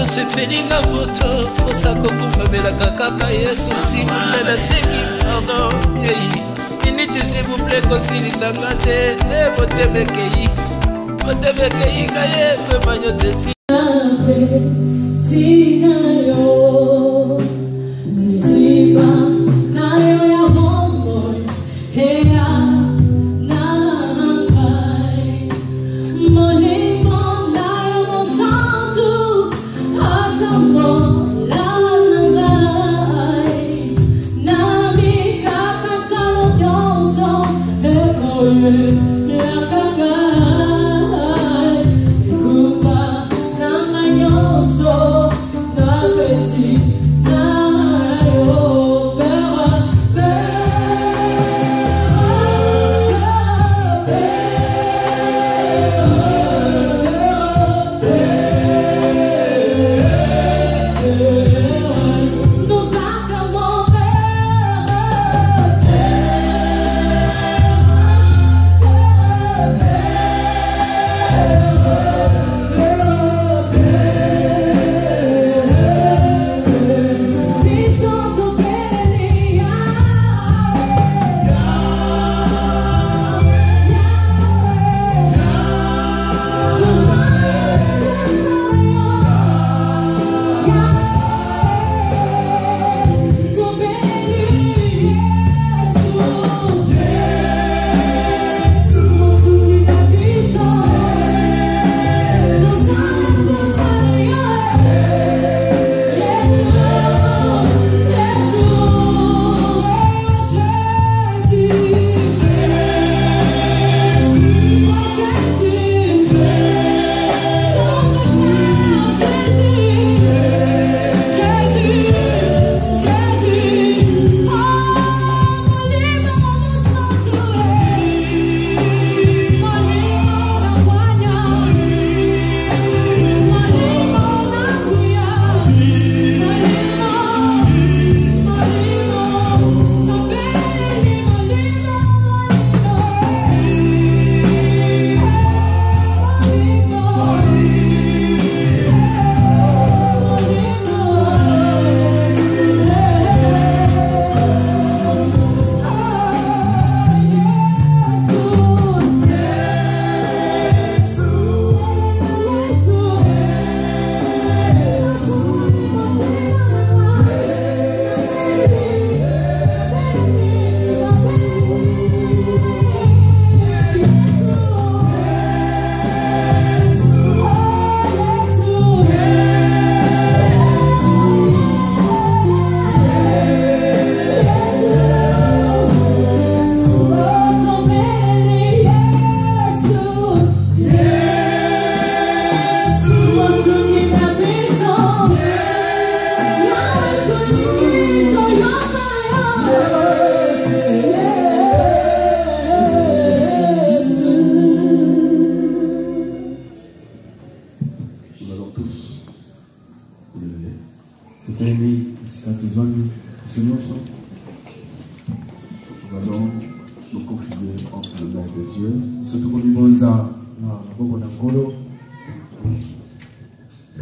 Se feninga moto posako kumamela kaka Yesu simula na sengi pardon initi s'il vous plaît kosilisa ngate botemekei ngaye pe manyoteti sinayo niziba nayo ya bongo hea nangai monimo nayo mosantu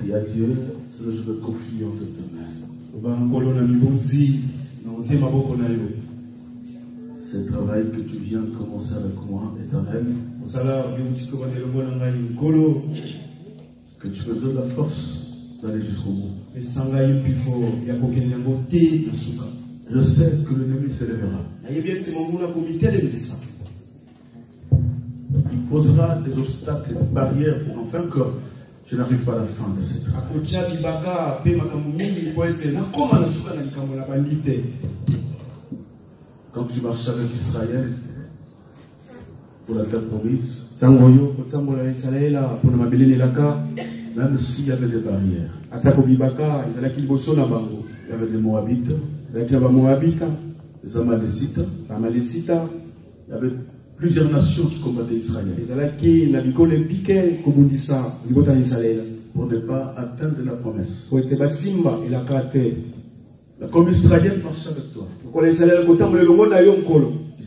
Et à Dieu, cela je me confie entre ses mains. Ce travail que tu viens de commencer avec moi, Éternel, que tu me donnes la force d'aller jusqu'au bout. Je sais que l'ennemi s'élèvera. Il posera des obstacles, des barrières pour enfin que je n'arrive pas à la fin de cette travail. Quand tu marches avec Israël pour la terre promise, même s'il y avait des barrières, il y avait des Moabites, des Amalécites, il y avait plusieurs nations qui combattaient Israël pour ne pas atteindre la promesse. Comme Israël marche avec toi,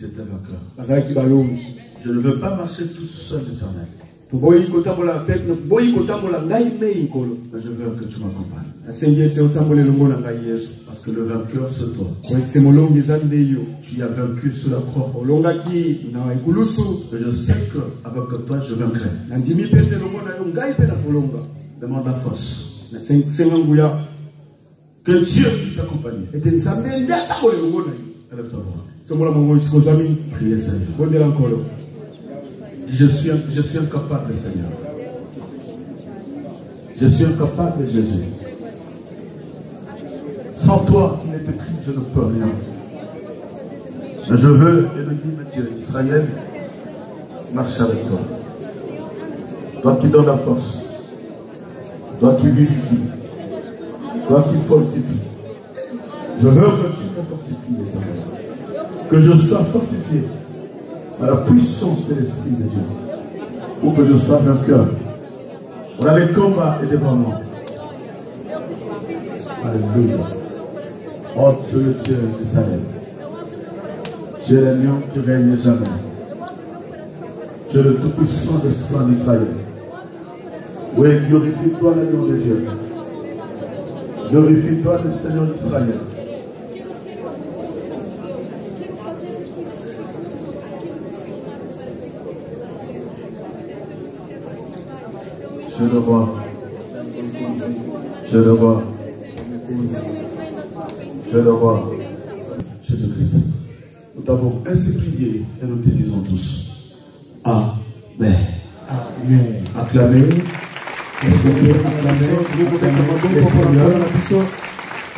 Ils étaient vainqueurs. bazalaki balongi. Je ne veux pas marcher tout seul, Éternel. Toboyi kotambola pe boyi kotambola ngai mei nkolo. Mais je veux que tu m'accompagnes. Nasengi ete otambola elongo na ngai Yesu. Parce que le vainqueur, c'est toi. Po ete molongi eza nde yo. Tu as vaincu sur la croix. Olongaki na ekulusu. Et je sais qu'avec toi, je vaincrai. Nandimi pe ete elongo na yo ngai pe na kolonga. Demande la force. Nasenga nguya. Que Dieu puisse t'accompagner. Ete nzambe nde atambola elongo na yo. Élève ta voix. Tombola mongo isiko zami. Priez, Seigneur. Bondela nkolo. Je suis incapable, Seigneur. Je suis incapable, Jésus. Sans toi, il est écrit, je ne peux rien. Mais je veux, et le dit, Dieu, Israël, marche avec toi. Toi qui donnes la force. Toi qui vivifie. Toi qui fortifie. Je veux que tu me fortifies, Éternel. Que je sois fortifié à la puissance de l'Esprit de Dieu. Pour que je sois vainqueur. Voilà, les combats et devant moi. Alléluia. Oh, tu es le Dieu d'Israël. Tu es le lion qui règne jamais. Tu es le tout-puissant de l'Israël d'Israël. Oui, glorifie-toi le nom de Dieu. Glorifie-toi le Seigneur d'Israël. Je le vois. Je le vois. Je le vois. Jésus-Christ. Nous t'avons ainsi prié et nous te disons tous. Amen. Amen. Acclamez.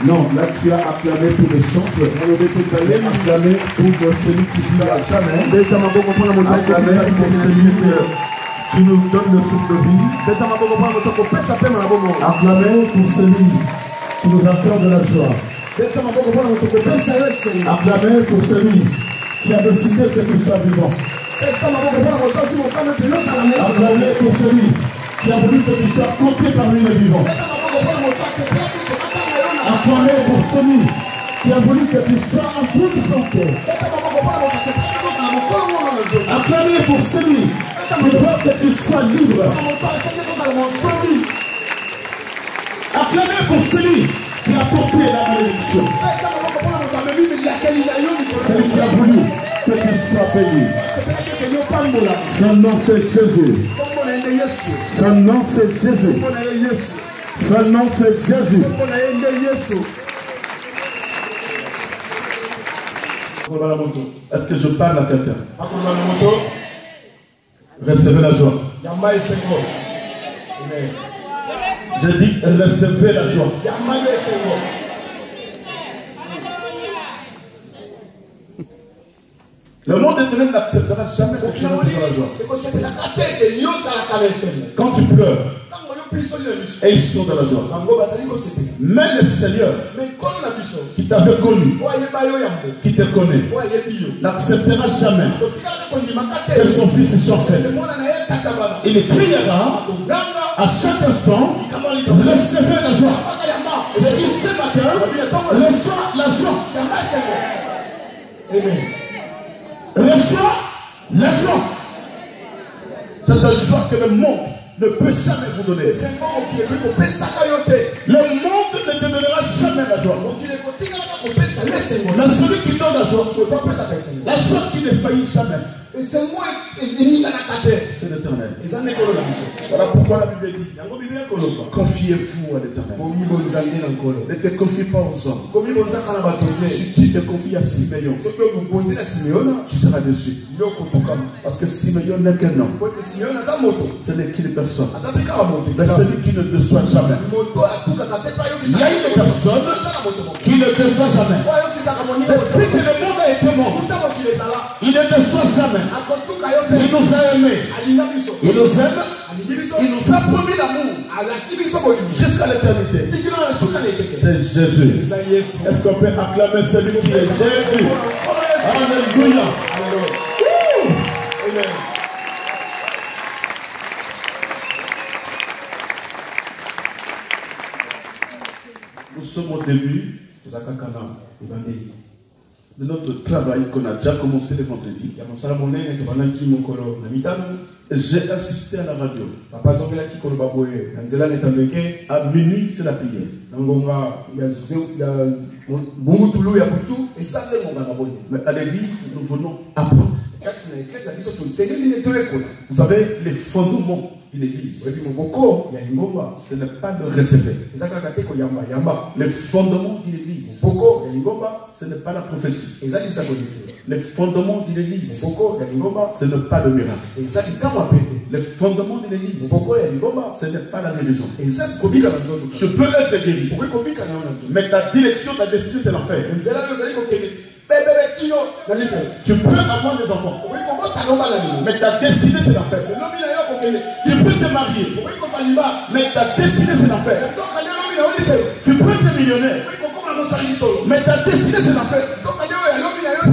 Non, là tu as acclamé pour les chantres. Acclamé pour celui qui ne l'a jamais. Acclamé pour celui qui nous donne le souffle de vie. Acclamez pour celui qui nous accorde la joie. Acclamez pour celui qui a décidé que tu sois vivant. Acclamez pour celui qui a voulu que tu sois compté parmi les vivants. Acclamez pour celui qui a voulu que tu sois en toute santé. Acclamez pour celui qui veut que tu sois libre. Acclamez pour celui qui a porté la malédiction. Celui qui a voulu que tu sois béni. Son nom c'est Jésus. Son nom c'est Jésus. Son nom c'est Jésus. Est-ce que je parle à quelqu'un? Recevez la joie. Je dis recevez la joie. Le monde éternel n'acceptera jamais que tu n'aies la joie. Quand tu pleures, et ils sont dans la joie. Mais le Seigneur qui t'avait connu, qui te connaît, n'acceptera jamais que son fils chancelle. Il criera à chaque instant, recevez la joie. Je dis ce matin, reçois la joie. Amen. Reçois la joie. C'est la joie que le monde ne peut jamais vous donner. Le monde ne te donnera jamais la joie. Mais celui qui donne la joie, la joie qui ne faillit jamais, c'est l'éternel. Voilà pourquoi la Bible dit, confiez-vous à l'éternel. Ne te confie pas aux hommes. Si tu te confies à Simeon, tu seras déçu. Parce que Simeon n'est qu'un homme. Ce n'est qu'une personne. Mais celui qui ne déçoit jamais. Il y a une personne qui ne déçoit jamais. Depuis que le monde a été mort, il ne déçoit jamais. Il nous a aimés. Il nous aime. Il nous a promis l'amour jusqu'à l'éternité. C'est Jésus. Est-ce qu'on peut acclamer celui qui est Jésus? Alléluia. Amen. Nous sommes au début. de notre travail qu'on a déjà commencé le vendredi. J'ai assisté à la radio. À minuit, c'est la prière. Mais à l'église, nous venons apprendre. Vous savez, les fondements d'une église, ce n'est pas de recevoir. Les fondements d'une église, ce n'est pas la prophétie. Les fondements d'une église, ce n'est pas le miracle. Les fondements d'une église, ce n'est pas la religion. Je peux être guéri, mais ta direction, ta destinée, c'est l'enfer. Tu peux avoir des enfants, mais ta destinée, c'est l'enfer. Tu peux te marier, mais ta destinée, c'est l'enfer. Tu peux être millionnaire, mais ta destinée, c'est l'enfer.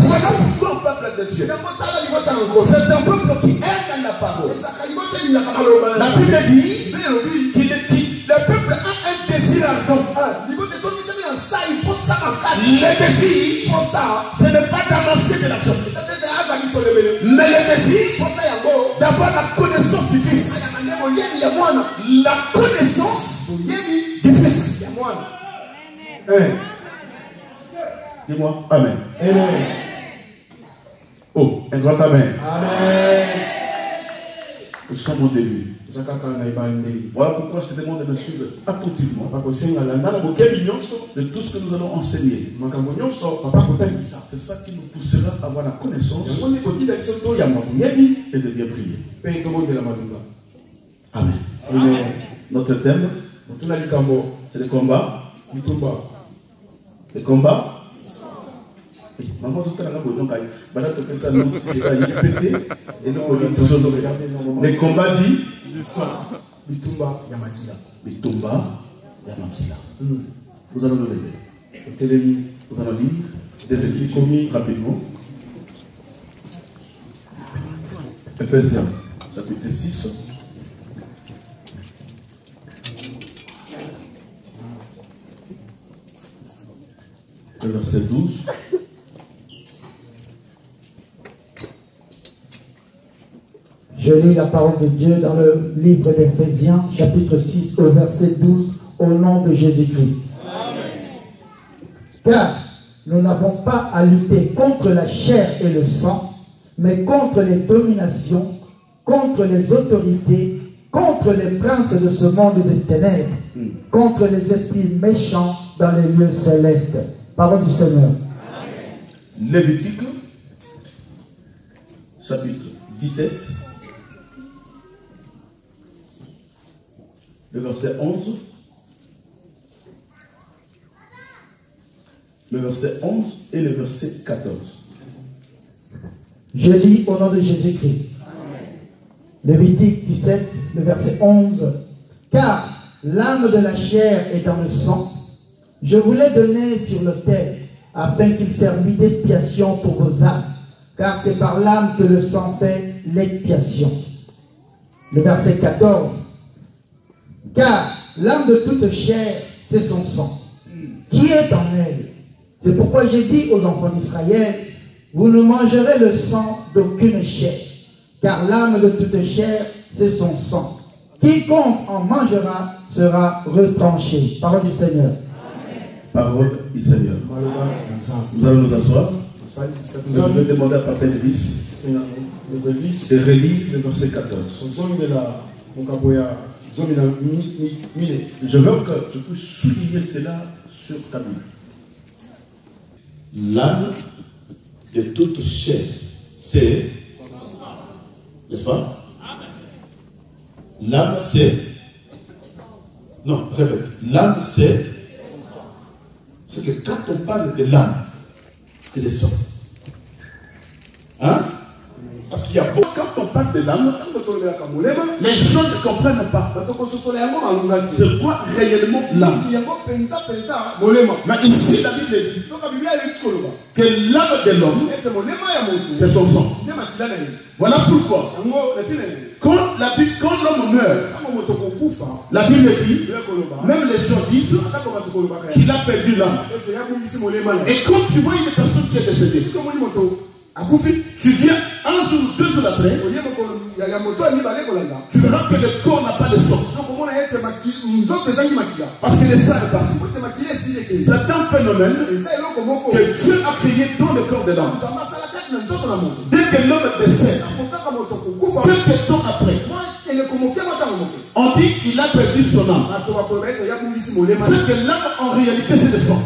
Voilà pourquoi le peuple de Dieu, c'est un peuple qui aime la parole. La Bible dit que le peuple a un désir ardent. Le désir, ce n'est pas d'amasser de l'argent, mais le désir d'avoir la connaissance du Fils. La connaissance du Fils. Dis-moi Amen. Oh, un grand Amen. Nous sommes au début. Voilà pourquoi je te demande de me suivre attentivement de tout ce que nous allons enseigner. C'est ça qui nous poussera à avoir la connaissance et de bien prier. Amen. Notre thème, c'est le combat. Le combat. Les combats dit Bitumba Yamakila. Nous allons le lire. Nous allons lire des écrits commis rapidement. Ephésiens, chapitre 6. Le verset 12. Je lis la parole de Dieu dans le livre d'Éphésiens, chapitre 6, au verset 12, au nom de Jésus-Christ. Car nous n'avons pas à lutter contre la chair et le sang, mais contre les dominations, contre les autorités, contre les princes de ce monde des ténèbres, contre les esprits méchants dans les lieux célestes. Parole du Seigneur. Lévitique, chapitre 17. Le verset 11, le verset 11 et le verset 14. Je lis au nom de Jésus-Christ. Lévitique 17, le verset 11. Car l'âme de la chair est dans le sang. Je vous l'ai donné sur l'autel, afin qu'il servît d'expiation pour vos âmes. Car c'est par l'âme que le sang fait l'expiation. Le verset 14. Car l'âme de toute chair, c'est son sang, qui est en elle. C'est pourquoi j'ai dit aux enfants d'Israël, vous ne mangerez le sang d'aucune chair, car l'âme de toute chair, c'est son sang. Quiconque en mangera sera retranché. Parole du Seigneur. Parole du Seigneur. Nous allons nous asseoir. Je vais demander à Papa Elvis de relire le verset 14. Je veux que tu puisses souligner cela sur ta Bible. L'âme de toute chair, c'est, n'est-ce pas? L'âme, c'est, non, répète, l'âme, c'est que quand on parle de l'âme, c'est le sang. Hein? Parce qu'il y a beaucoup, quand on parle de l'âme, les gens ne comprennent pas. C'est quoi réellement l'âme? Mais ici, la Bible dit que l'âme de l'homme, c'est son sang. Voilà pourquoi, quand l'homme meurt, la Bible dit, même les gens disent qu'il a perdu l'âme. Et quand tu vois une personne qui est décédé. Tu viens un jour, 2 jours après, tu verras que le corps n'a pas de sang. Parce que le sang est parti. C'est un phénomène que Dieu a créé dans le corps de l'homme. Dès que l'homme décède, quelques temps après, on dit qu'il a perdu son âme. C'est que l'âme en réalité c'est le sang.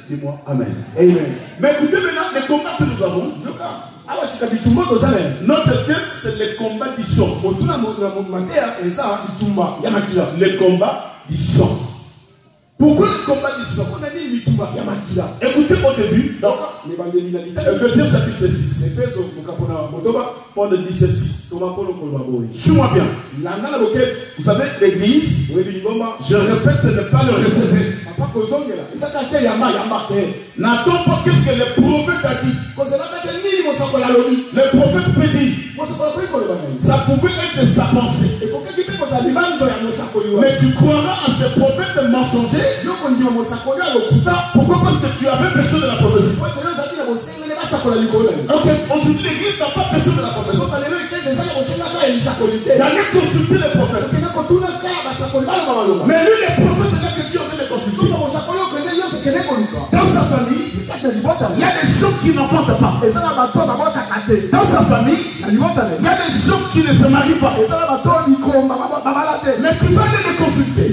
Dis-moi Amen. Mais écoutez maintenant les combats que nous avons. Notre thème c'est le combat du sang. Le combat du sang. Pourquoi le combat du sang? Écoutez au début, dans Ephésiens chapitre 6, Paul dit ceci. Suis-moi bien. Vous savez, l'église, je répète, ce n'est pas le réservé. N'attends pas qu'est-ce que le prophète a dit. Le prophète prédit. Ça pouvait être sa pensée. Mais tu croiras en ce prophète mensonger. Pourquoi? Parce que tu avais besoin de la prophétie. Ok, aujourd'hui l'église n'a pas besoin de la prophétie. D'aller consulter les prophètes. Mais lui, les prophètes, c'est là que Dieu veut les consulter. Dans sa famille, il y a des gens qui n'enfantent pas. Dans sa famille, il y a des gens qui ne se marient pas. Mais tu vas aller les consulter. Il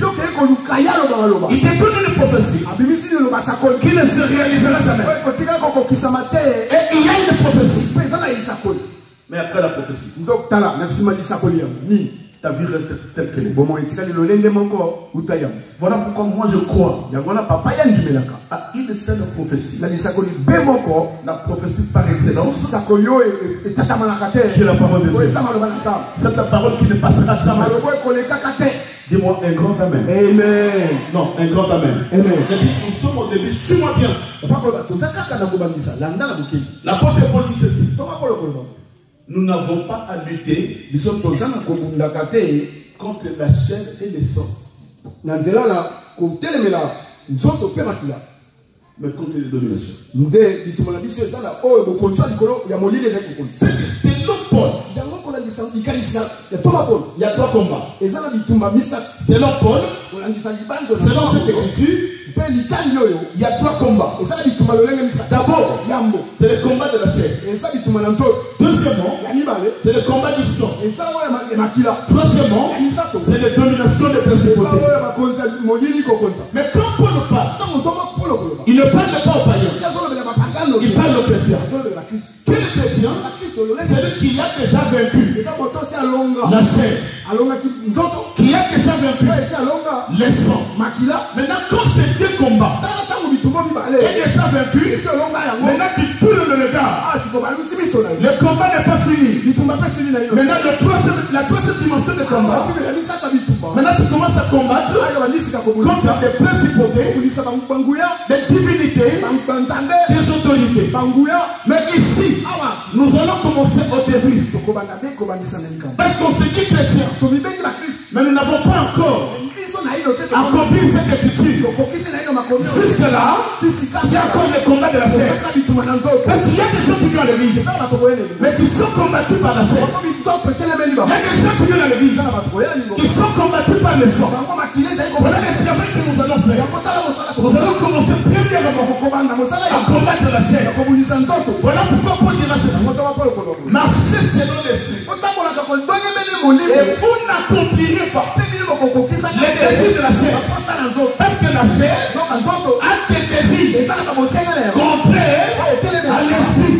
te donne une prophétie qui ne se réalisera jamais. Et il y a une prophétie. Mais après la prophétie, ta vie reste telle qu'elle est. Voilà pourquoi moi je crois à une seule prophétie. La prophétie par excellence, qui est la parole de Dieu. C'est la parole qui ne passera jamais. Dis-moi un grand amen. Amen. Non, un grand amen. Amen. Nous sommes au début, suis-moi bien. L'apôtre Paul dit ceci. Nous n'avons pas à lutter contre la chair et le sang, mais contre les dominations. C'est selon Paul. Il y a 3 combats. Selon Paul, selon cette écriture, il y a 3 combats. D'abord, c'est le combat de la chair. Deuxièmement, c'est le combat du sang. Troisièmement, c'est la domination des principautés. Mais quand Paul parle, il ne parle pas aux païens, il parle aux chrétiens. Quel chrétien? C'est lui qui a déjà vaincu la chair, qui a déjà vaincu les sangs. Maintenant, quand c'est Dieu combat, il est déjà vaincu. Maintenant, tu peux le regard. Le combat n'est pas fini. Maintenant, la troisième dimension de combat. Maintenant, tu commences à combattre contre des principautés, des divinités, des autorités. Mais ici, nous allons commencer au début. Parce qu'on se dit chrétien, mais nous n'avons pas encore accompli cette écriture. Jusque là, il y a encore le combat de la chair. Parce qu'il y a des gens qui viennent à l'église, mais qui sont combattus par la chair. Il y a des gens qui viennent à l'église, qui sont combattus par le sang. Voilà l'expérience que nous allons faire. Nous allons commencer premièrement à combattre la chair. Voilà pourquoi Paul dira ceci. Marchez selon l'esprit. Et vous n'accomplirez pas les désirs de la chair. Parce que la chair a des désirs contraires à l'esprit.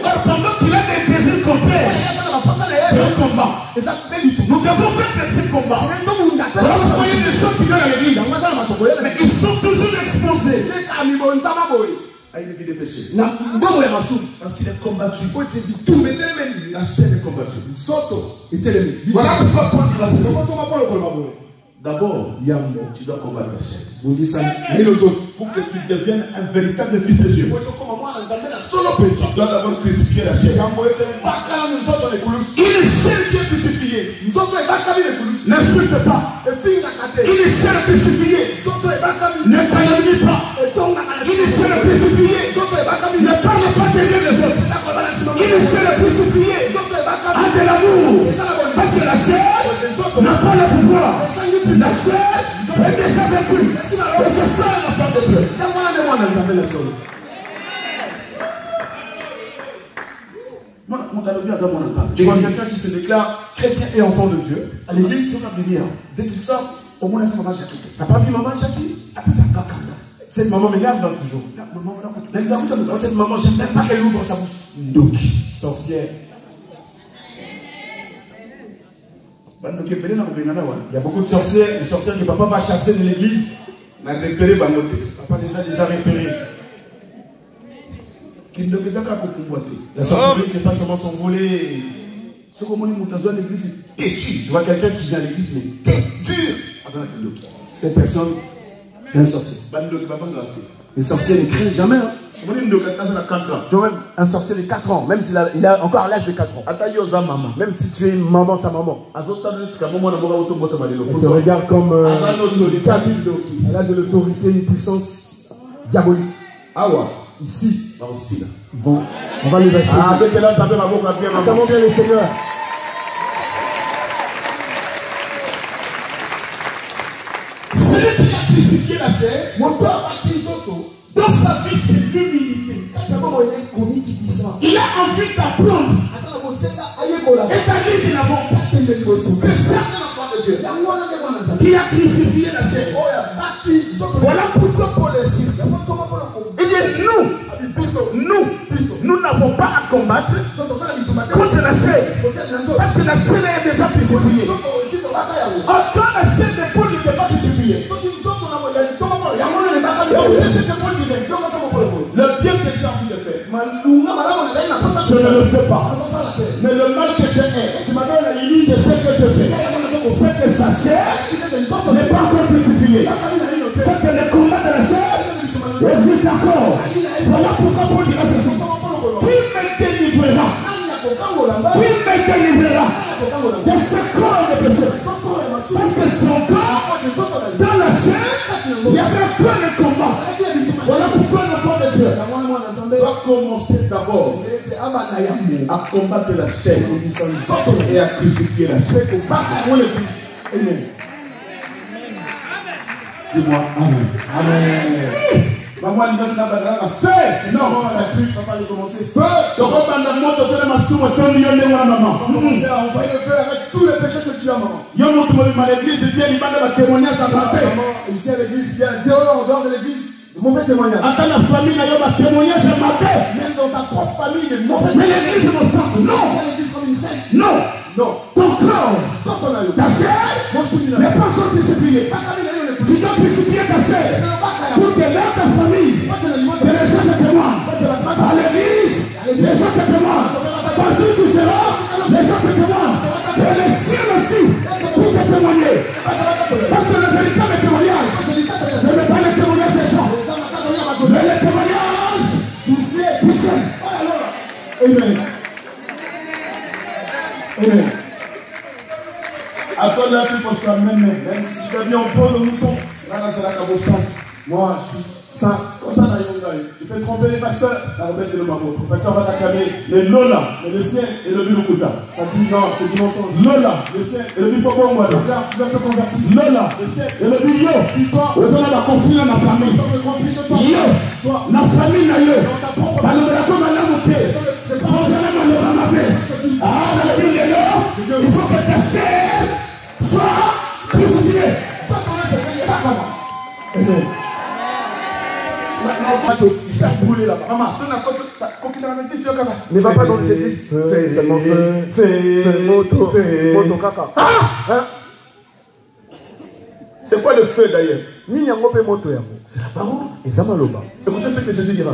Or, pendant qu'il a des désirs contraires, c'est un combat. Nous devons faire ce combat. Voilà pourquoi il y a des gens qui viennent à l'église, mais ils sont toujours exposés à une vie de péché. Parce qu'il est combattu. La chair est combattue. Voilà pourquoi Paul dira ceci. D'abord, tu dois combattre la chair. Pour que tu deviennes un véritable fils de Dieu. Tu dois d'abord crucifier la chair. Il est seul qui est crucifié. N'insulte pas. Il est seul crucifié. Ne calomnie pas. Il est seul crucifié. ministère est crucifié a de l'amour. Parce que la chair n'a pas le pouvoir. La chair est déjà vaincue. Et c'est ça la part de Dieu. Tu vois quelqu'un qui se déclare chrétien et enfant de Dieu. À l'église, dès qu'il sort, au moins il y a maman Jackie. T'as pas vu maman Jackie? Cette maman me garde toujours. Cette maman, je n'aime pas qu'elle ouvre sa bouche. Donc, sorcière. Il y a beaucoup de sorcières que papa va chasser de l'église. Papa les a déjà repérés. La sorcellerie, c'est pas seulement s'envoler. Ce que moi, je l'église, têtu. Tu vois quelqu'un qui vient à l'église, mais têtu. Cette personne, c'est un sorcier. Les sorciers ne craignent jamais. Hein. Un sorcier de 4 ans, même s'il a encore l'âge de 4 ans. Même si tu es une maman, sa maman. Elle te regarde comme elle a de l'autorité, une puissance diabolique. Ah ouais. Ici, aussi là. Bon, on va les acheter. Attendons bien les seigneurs. Celui qui a crucifié la chair, mon père a dit dans sa vie, c'est l'humilité. Il a envie d'apprendre. Et ta vie, il n'a pas. C'est ça qui a crucifié la chair. Voilà pourquoi Paul insiste. Il dit nous n'avons pas à combattre contre la chair. Parce que la chair est déjà crucifiée. Encore la chair de Paul n'était pas crucifiée. Le bien que j'ai envie de faire, je ne le fais pas. Mais le mal que j'ai fait, c'est ce que je fais. C'est que sa chair n'est pas encore crucifiée. C'est que le combat de la chair existe encore. Voilà pourquoi Paul dira ceci. Qui me délivrera? Qui me délivrera de ce corps de péché? Parce que son corps, dans la chair, il y avait plein de combats. Voilà pourquoi le corps de Dieu doit commencer d'abord à combattre la chair et à crucifier la chair. Amen. Dis-moi Amen. Amen. Maman, il donne la bagarre à faire. Sinon, on a cru, papa, il commencer. Feu. Donc, on va dans le monde, on va dans maman. On va le faire avec tous les péchés que tu as, maman. Il y a un autre monde à l'église, il vient, il va dans la témoignage à papa. Ici à l'église, il y a dehors, de l'église. Mauvais témoignage. Attends, la famille, il y a un témoignage à ma paix. Même dans ta propre famille, il y a mauvais témoignage. Mais l'église, c'est mon sang. Non. C'est l'église comme une scène. Non. Non. Ton corps. Ta chair n'est pas encore crucifiée. Tu dois crucifier ta chair. Pour que dans ta famille, que les gens te témoignent. À l'église, les gens te témoignent. Partout où tu seras, les gens te témoignent. Et les cieux aussi, pour te témoigner. Parce que le véritable témoignage, ce n'est pas le témoignage des gens. Mais le témoignage, tu sais. Amen. Amen. Attends là, tu penses à même si je fais bien en pot de mouton, là, c'est la cabossante. Moi, je suis saint. Comme ça, tu peux tromper les pasteurs. La rebelle de le maman. Le pasteur va t'acclamer. Mais Lola, le sien et le Bilokuta. Ça dit non, c'est du mensonge. Lola, le sien et le Bifobo Mwada. Tu vas te convertir. Lola, le sien et le Bilo. Le temps la conflit dans la famille. Yo, la famille n'a yo. Pas le drapeau m'a monté. Ah, la Bible est là. Il faut que ta chair soit crucifiée. Ne va pas dans les églises. Seulement feu, moto, caca. C'est quoi le feu d'ailleurs? C'est la parole. Écoutez ce que Jésus dira.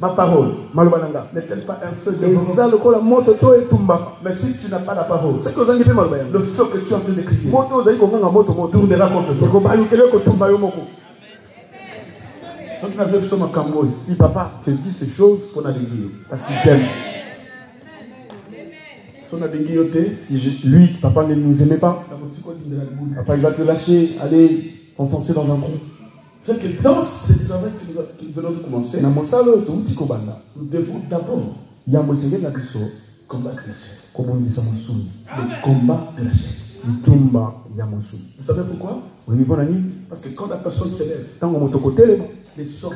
Ma parole, n'est-elle pas un feu de mais si tu n'as pas la parole, le feu que tu es en train de crier tournera contre toi. Si papa te dit ces choses, on a des guillemets. Parce qu'il t'aime. Si lui, papa ne nous aimait pas, papa il va te lâcher, aller enfoncer dans un trou. C'est que dans ce travail que nous venons de commencer, nous devons d'abord Yambo Seigneur na biso combattre la chair. kobondisa mosuni. Le combat de la chair. Litumba ya mosuni. Vous savez pourquoi? Oui, bon ami. Parce que quand la personne se lève, Tango motokotelema les sons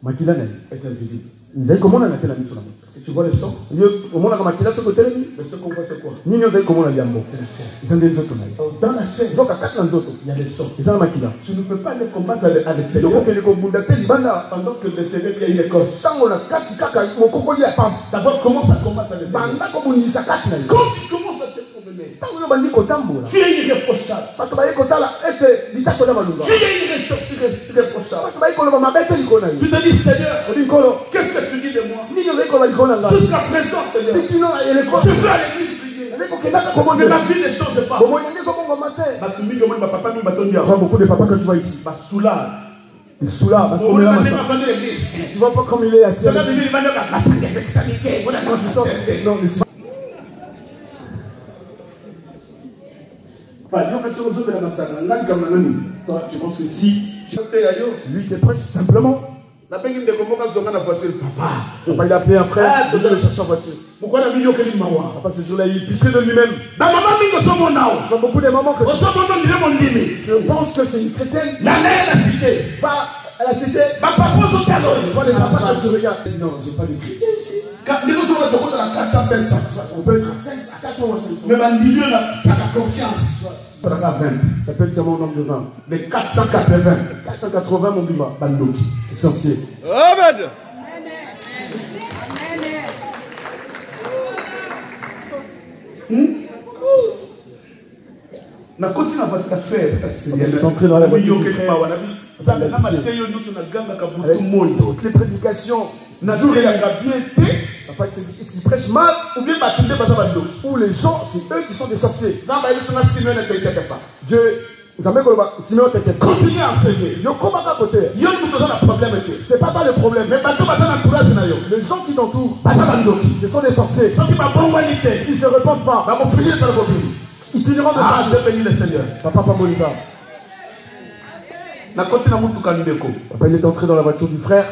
makila na est invisible. nzai komona na tela biso na. Parce que tu vois les sons, Yo omona kama makila soko telemi. mais ce qu'on voit c'est quoi? Nini nzai komona liambo. C'est la chair. Izande nzoto na yo. Dans la chair, Zoka kati na nzoto. il y a les sons. Izana makila. Tu ne peux pas les combattre à l'extérieur. Loko kele kobunda te libanda. Pendant que l'extérieur, il y a une écorce. Sango na kati kaka mokoko ya pam. D'abord, commence à combattre à l'extérieur. Banda kobundisa kati na yo. Quand tu commences à te promener, Tango yo bandi kotambola. tu es irréprochable. Bato baye kotala ete litako na malunga. Tu es irréprochable. Bato baye koloba mabe te likona yo. Tu te dis, Seigneur, Odi nkolo. qu'est-ce que tu dis de moi? Nini ozai koloba likona nga. Jusqu'à présent, Seigneur, Tikino eleko. je vais à l'église prier. Eleko kendaka Mais kobondela. ma vie ne change pas. Bomo yangezo bongo mate. Batumi, comment ma papa, ma Tu vois beaucoup de papas que tu vois ici. Basula. Ils sont là. On Comme il va a aller massacré. à l'église. Tu vois pas comme il est assis. C'est là que il va dire, massacre avec sanité. Voilà, Non, tu sens. Non, mais c'est Toi, tu penses que si tu es ailleurs, lui qui prêche simplement. la peine de comment on a la voiture, papa. Papa, il a appelé un frère. Ah, Il le chercher en voiture. Pourquoi la vie est mawa? Papa, ce jour-là, il pitié de lui-même. Dans maman, il y a mon nao. Dans beaucoup de moments que Au son moment, il y a mon dîme. je pense que c'est une chrétienne. La mère a cité. Va à la cité. Ma papa, son talon. Tu vois les papas quand tu regardes. Non, j'ai pas de chrétien ici. Quand les autres sont dans la 400, 500. On peut être à 5, à 400 ou à 500. Mais dans le milieu, là, ça a confiance. Ça peut être mon nombre de 20. Les 480. 480, mon bima. Bandoki. Sorcier. Amen. Na continue à votre affaire. T'entrer dans la voiture du frère. Toutes les prédications. Papa, ils prêchent mal. Ou les gens, c'est eux qui sont des sorciers. Dieu, Simeon t'inquiète. Continue à enseigner. Yo, comment à côté? C'est pas ça le problème. Les gens qui t'entourent, ce sont des sorciers. S'ils ne se répandent pas, ils finiront de ça. J'ai béni le Seigneur. Papa, pas bon ça. Papa, il est entré dans la voiture du frère.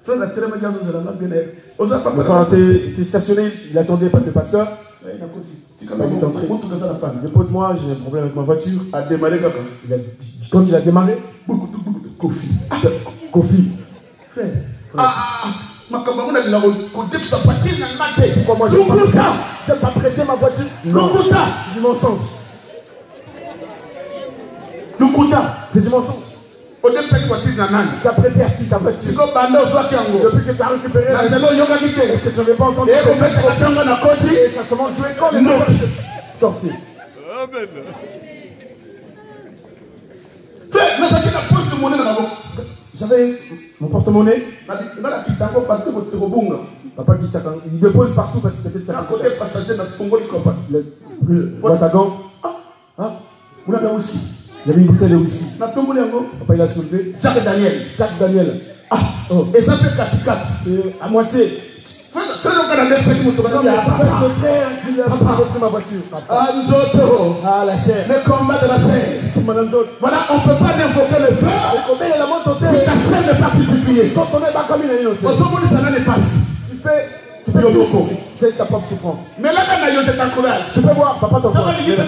Frère, la télé bien Le frère était stationné, il attendait pas le pasteur. Dépose-moi, j'ai un problème avec ma voiture. Quand il a démarré, Kofi. Frère. Pourquoi moi je n'ai pas prêté ma voiture? Non, c'est du mensonge. C'est du mensonge. Tu as prêté à qui ta voiture? Depuis que tu as récupéré la maison, est-ce que tu n'avais pas entendu? Et ça se mange jouer quand les sorciers. Amen. J'avais mon porte-monnaie. Papa qui il dépose partout parce que c'était à côté passager le boîte à gants. Il y avait une bouteille de whisky. Papa il a soulevé. Jacques Daniel. Et ça fait 4-4. À moitié. C'est ma voiture. La chair. Le combat de la chair. Voilà, on ne peut pas invoquer le feu. Si ta chair n'est pas purifiée. Quand on est pas comme il est Au moment où ça n'est pas. tu fais le faux. C'est ta propre souffrance. Mais là, quand il y a t'encourage. Tu peux voir, papa t'encourage. Mais c'est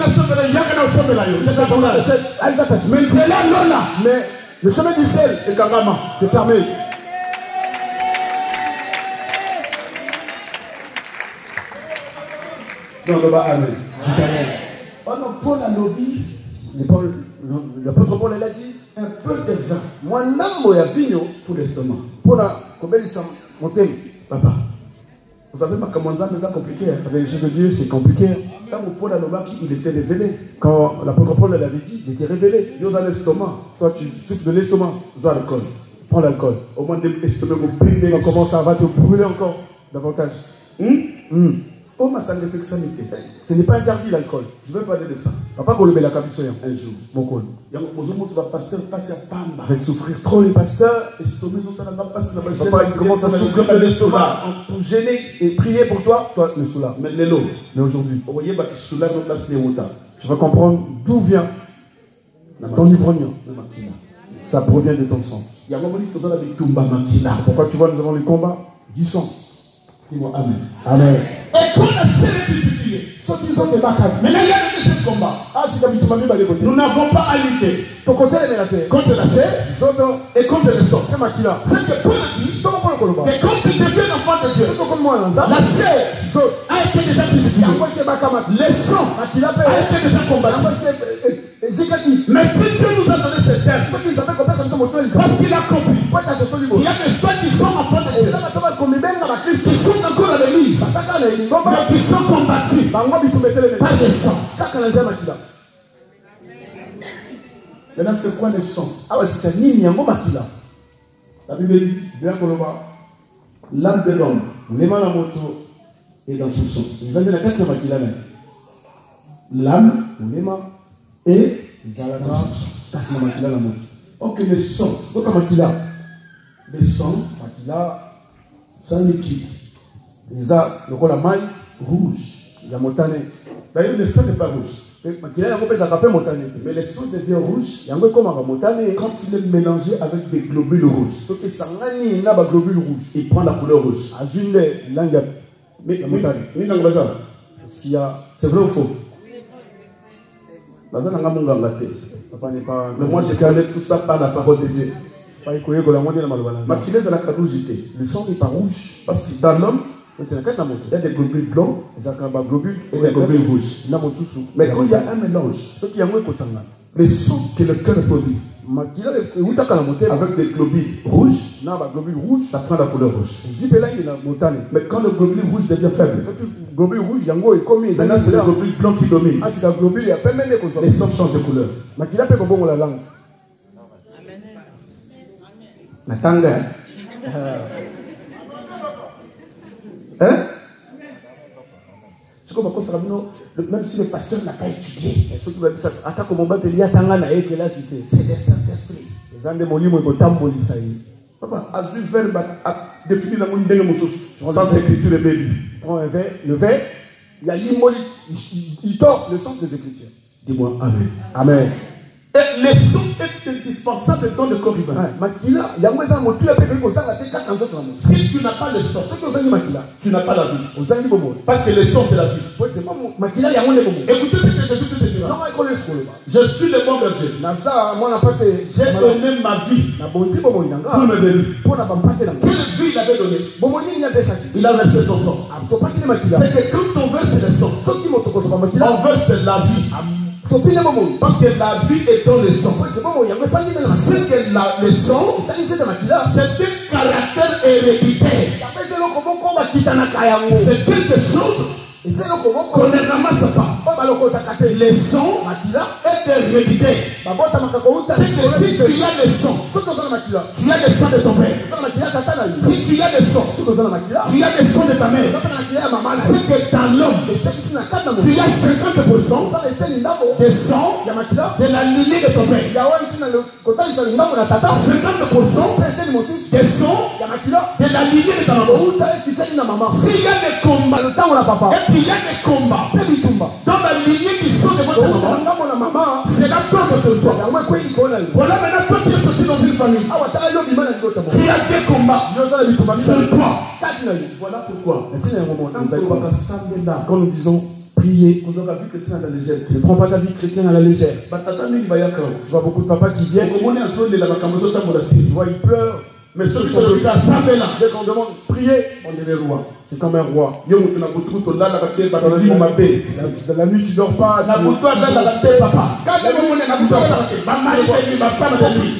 là, non, là. Mais le chemin du ciel est carrément, c'est fermé. Non, le bas, amen. Oh non, Paul a lobby. L'apôtre Paul a dit Un peu de vin. moi nambo ya vigno Pour l'estomac. pour la kobelisa motema. Papa. Vous savez, ma commandant, c'est compliqué. Les choses de Dieu, c'est compliqué. Quand Paul a lobby, il était révélé. Quand l'apôtre Paul l'avait dit, il était révélé. Dieu a l'estomac. Toi, tu souffres de l'estomac. Dois l'alcool. Prends l'alcool. Au moins, l'estomac vous brûler. On commence à va te brûler encore davantage. Oh, ma santé fait que ça n'était pas. Ce n'est pas interdit l'alcool. Je vais parler de ça. Papa Kolobé la capuchon Un jour. Beaucoup. Il y a un va pasteur passer à Pamba. Avec souffrir trop les pasteurs. Papa, il commence à souffrir de l'estomac. Pour gêner et prier pour toi, toi le soulard. Mais l'élo. Mais aujourd'hui, Vous voyez, il soulard notre place les routes. tu vas comprendre d'où vient ton ivrogne. Ça provient de ton sang. Il y a un moment où tu as Tumba Makina. Pourquoi tu vois, nous avons les combats du sang. Dis-moi Amen. Amen. Et quand la chair est crucifiée, Ceux qui ont des baccanes. maintenant il y a le deuxième combat. Ah, c'est comme tu m'as mis par les côtés. Nous n'avons pas à lutter Ton côté est mélaté. contre la chair et contre le sang. C'est Makila. C'est que Paul dit Ton compte le combat. que quand tu deviens enfant de Dieu, C'est comme moi, là. la chair a été déjà crucifiée. Moi, c'est Bakama. Le sang Makila a été déjà combattu. Zikati. Mais si Dieu nous a donné cette terre, Ceux qui s'appellent comme ça, comme ça, parce qu'il a compris, Pourquoi tu as ce solibo? il y a des ceux qui sont enfants de Et Dieu, ça, ça va comme les mêmes dans la crise. qui sont encore à l'église, Saka na ingomba. mais qui sont combattus Bango bitumetele par mena. le sang. Kaka na nzema Makila. Maintenant, c'est quoi le sang? Ah ouais, c'est un nini yango Makila. La Bible dit, bien Koloba, l'âme de l'homme, l'éman la moto, est dans son sang. Ils ont dit la carte de Makila. L'âme, l'éman, et ils ont la carte de Makila la moto. Ok, le sang, donc Makila, le sang, Makila, sans liquide. Ils ont le maille rouge, il y a montagne. D'ailleurs, le sang n'est pas rouge. Mais le sang devient rouge, il y a comme montagne quand il est mélangé avec des globules rouges. Donc, il prend la couleur rouge. Mais est-ce qu'il y a. C'est vrai ou faux? Mais moi, je connais tout ça par la parole de Dieu. Ma filet de la carougité. Le sang n'est pas rouge. Parce que dans l'homme, il y a des globules blancs et des globules rouges. Mais quand il y a un mélange, le sang que le cœur produit, avec des globules rouges, ça prend la couleur rouge. Mais quand le globule rouge devient faible, maintenant c'est le globule blanc qui domine. Les sangs changent de couleur. Natanga. Hein? C'est comme même si le pasteur n'a pas étudié, c'est des Saint-Esprit. Papa, a vu verbe a défini la monde sans écriture de Bible. Prends un verre, le verre, il y a l'immoli, il tord le sens des Écritures. Dis-moi Amen. Amen. Et le son est indispensable dans le corps humain. Si tu n'as pas le son, tu n'as pas la vie. Parce que le son c'est la vie. Écoutez ce que Jésus te dira. Je suis le bon berger. J'ai donné ma vie pour me donner. Quelle vie il avait donné? Il a versé son sang. C'est que quand on verse le sang, on verse la vie. Parce que la vie est dans le sang. C'est que le sang, c'est un caractère héréditaire. C'est quelque chose qu'on ne ramasse pas. Le sang est héréditaire. C'est que si tu as le sang, tu as le sang de ton père. Si tu as le sang, tu as le sang de ta mère. C'est que dans l'homme, tu as 50% de sang de la lignée de ton père. 50% de sang de la lignée de ta maman. S'il y a des combats, et qu'il y a des combats dans la lignée qui sont de votre maman, c'est la peur de ce soir. Voilà maintenant toi qui es sorti dans une famille. S'il y a des combats, c'est toi. Voilà pourquoi. Quand nous disons prier, ne prends pas ta vie chrétienne à la légère. Je vois beaucoup de papas qui viennent, tu vois, ils pleurent. Mais ceux qui sont le cas, dès qu'on demande prier, on est les rois. C'est comme un roi. Dans la nuit, tu ne dors pas.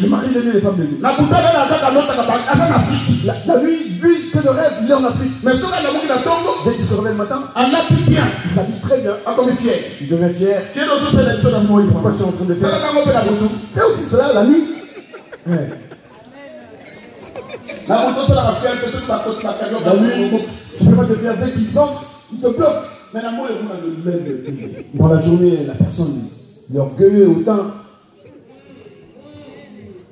Le mari de lui, les femmes de lui. La nuit, lui, que de rêve, il est en Afrique. Mais dès qu'il se réveille le matin, il s'habille très bien, comme fier. Il devient fier. Pourquoi tu es en train de faire? Fais aussi cela la nuit. Ouais. La nuit, tu peux pas devenir dès qu'ils sortent, ils te bloquent. Mais l'amour est le dans la journée, la personne, l'orgueil autant.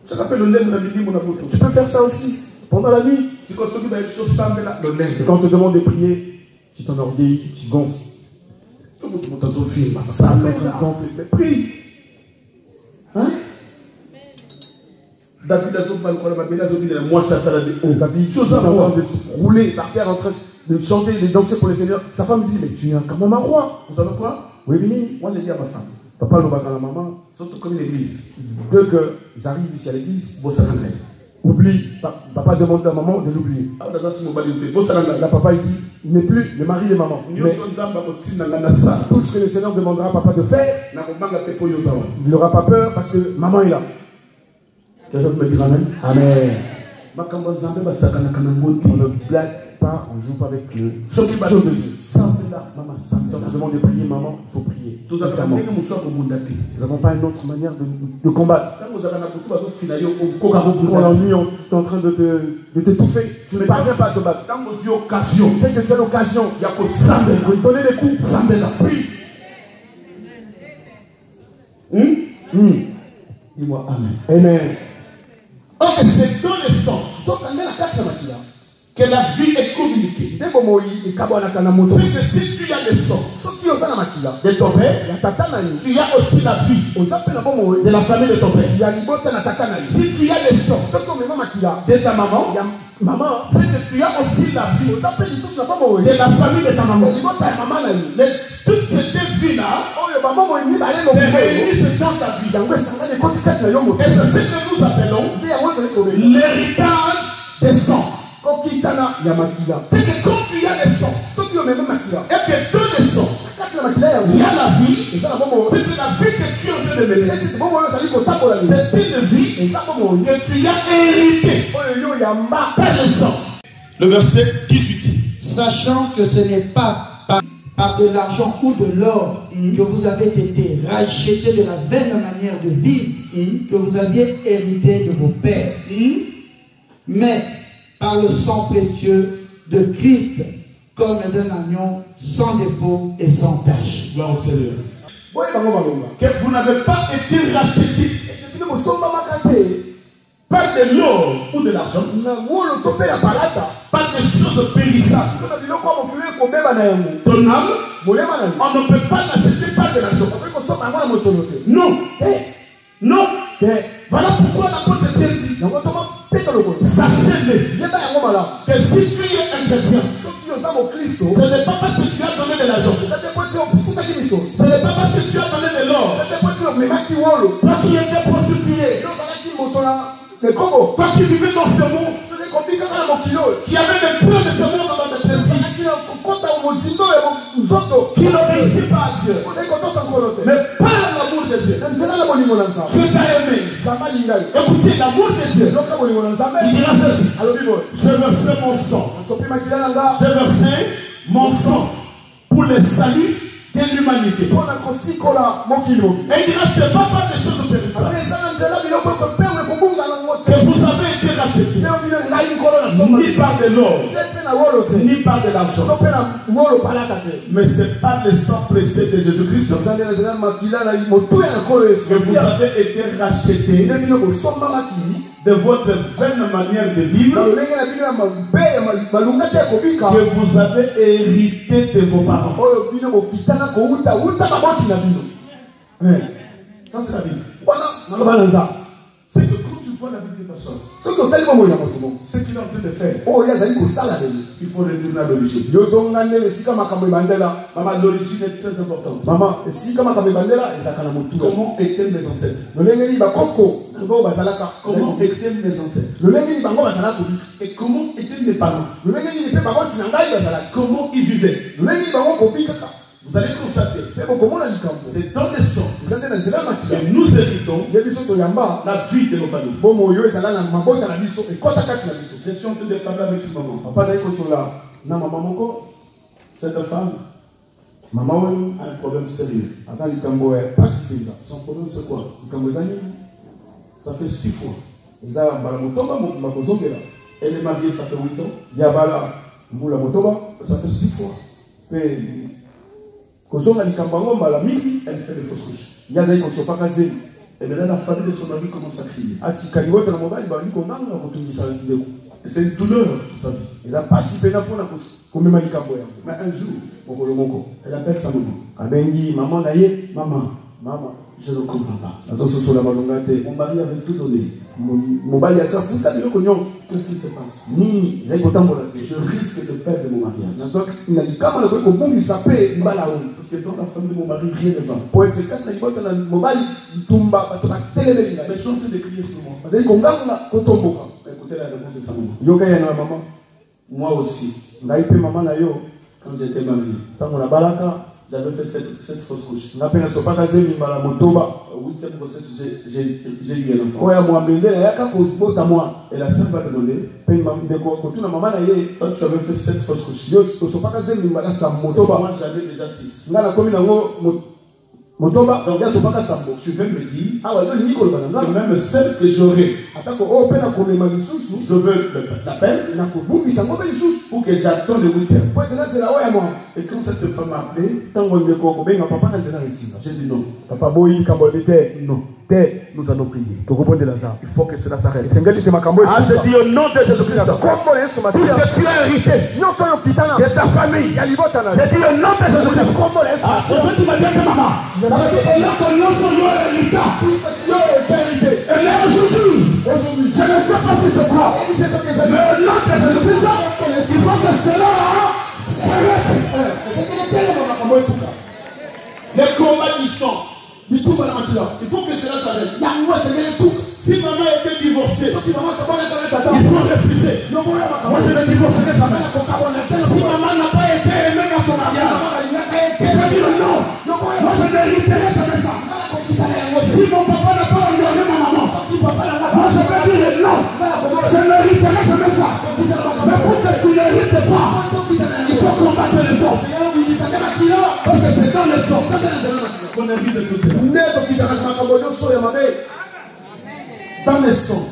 Ça s'appelle le lèvre de la midi, mon amour. Tu peux faire ça aussi pendant la nuit. C'est quand tu vas être sur ça, le lèvre. Et quand on te demande de prier, tu t'enorgueillis, tu gonfles. Tout le monde dans un film, ça gonfle. Mais prie. Hein? David a dit moi ça t'a dit David chose à rouler par terre en train de chanter, de danser pour le Seigneur. Sa femme dit, mais tu es quand même un roi. Vous savez quoi? Oui, Bini, moi j'ai dit à ma femme, papa nous va dans la maman, surtout comme l'église. Dès que j'arrive ici à l'église, vous savez. Oublie, papa demande à maman de l'oublier. La papa il dit, il n'est plus le mari de maman. Mais tout ce que le Seigneur demandera à papa de faire, il n'aura pas peur parce que maman est là. Quelqu'un me dire amen. Amen. On ne blague pas, on ne joue pas avec le chose de Dieu. Si on te demande de prier, maman, il faut prier. Nous n'avons pas une autre manière de combattre. Quand l'ennui est en train de t'étouffer, tu ne parviens pas à te battre. Dès que tu as l'occasion, il faut donner des coups. Prie. Dis-moi amen. Amen. Ok, c'est dans le sang que la vie est communiquée. C'est que si tu as le sang de ton père, tu as aussi la vie de la famille de ton père. Si tu as le sang de ta maman, c'est que tu as aussi la vie de la famille de ta maman. Toutes ces deux vies-là, c'est réuni dans ta vie. Et c'est ce que nous appelons l'héritage des sangs. C'est que quand tu as des sangs, et que dans les sangs, il y a la vie, c'est la vie que tu es en train de mener. C'est une vie que tu as héritée par le sang. Le verset 18. Sachant que ce n'est pas par de l'argent ou de l'or que vous avez été rachetés de la vaine manière de vivre que vous aviez hérité de vos pères, mais par le sang précieux de Christ, comme d'un agneau sans défaut et sans tache. Gloire au Seigneur. Que vous n'avez pas été rachetés par de l'or ou de l'argent, par des choses périssables. Ton âme, on ne peut pas l'acheter par de l'argent. Non. Non. Voilà pourquoi l'apôtre Pierre dit, sachez-le, que si tu es un chrétien, ce n'est pas parce que tu as donné de l'argent, ce n'est pas parce que tu as donné de l'or, toi qui étais prostitué, toi qui vivais dans ce monde, qui avait des preuves de ce monde dans tes principes, qui n'obéissait pas à Dieu, mais par l'amour de Dieu, Dieu t'a aimé. Écoutez, l'amour de Dieu, il dira ceci: je versais mon sang, je versais mon sang pour le salut de l'humanité. Et il dira, c'est pas par des choses périssables que vous avez été rachetés, ni par de l'or, ni par de l'argent, mais c'est par le sang précieux de Jésus-Christ que vous avez été rachetés de votre vaine manière de vivre que vous avez hérité de vos parents. Ça, c'est la Bible. C'est que quand tu vois la vie des personnes, ce qu'il est en train de faire, il faut retourner à l'origine. Maman, l'origine est très importante. Comment étaient mes ancêtres? Comment étaient mes ancêtres? Et comment étaient mes parents? Comment ils vivaient? Vous allez constater, c'est dans les sons que nous héritons la vie de nos familles. Je suis en train de parler avec une maman. Cette femme, maman a un problème sérieux. Son problème c'est quoi? Ça fait 6 fois. Elle est mariée, ça fait 8 ans. Ça fait 6 fois. Elle fait des fausses couches. Et maintenant la famille de son ami commence à crier. C'est une douleur pour sa vie. Mais un jour, elle appelle sa maman. Maman, Je ne comprends pas. Mon mari avait tout donné. Qu'est-ce qui se passe? Je risque de perdre mon mariage. Parce que dans la femme de mon mari, rien ne va. Mais sont en train de crier sur moi. Écoutez la réponse de sa maman. Moi aussi, quand j'étais marié, j'avais fait cette fausse couche. Au 8e grossesse, j'ai eu un enfant. Et la sœur va demander, toi tu avais fait cette fausse couche. Moi j'avais déjà 6. Donc tu veux me dire que même celle que j'aurai, je veux l'appel pour que j'attende le 8e. Et quand cette femme m'a appelé, j'ai dit non. Papa non. Nous allons prier. Il faut que cela s'arrête. Je dis au nom de Jésus-Christ. Tout ce que tu as hérité de ta famille, je dis au nom de Jésus-Christ. Aujourd'hui, je ne sais pas si c'est quoi, mais au nom de Jésus-Christ, il faut que cela s'arrête. Les combats qui sont, il faut que cela s'arrête. Si maman était divorcée, il faut refuser. Moi je vais divorcer jamais. Si maman n'a pas été aimée dans son mariage, je dis non. Moi je n'hériterai jamais ça. Si mon papa n'a pas honoré ma maman, moi je vais dire non. Je n'hériterai jamais ça. Mais pour que tu n'hérites pas, il faut combattre les autres. Parce que c'est dans les autres qu'on évite tout cela. Dans les sons.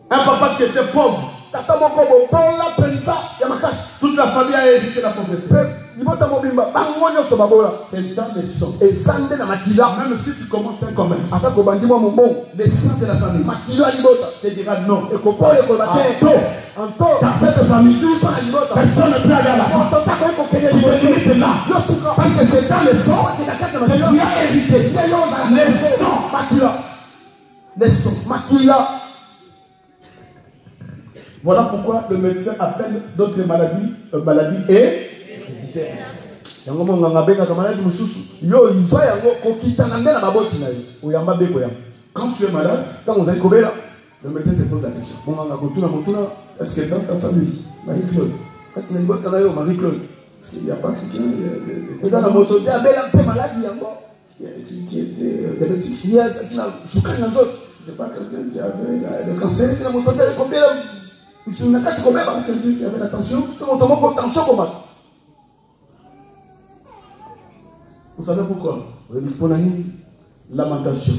Un papa qui était pauvre. Toute la famille a hérité la pauvreté. C'est dans les sons. Même si tu commences un commerce, les sons de la famille te dira non. Dans cette famille, personne ne peut aller à la porte. Tu te limites là. Parce que c'est dans les sons que tu as hérité. Les sons. Voilà pourquoi le médecin appelle d'autres maladies héréditaires. Quand tu es malade, le médecin te pose la question. Est-ce que dans ta famille, Marie-Claude, est-ce qu'il n'y a pas quelqu'un qui a c'est pas quelqu'un qui avait le cancer, qui avait la tension. Vous savez pourquoi? Lamentation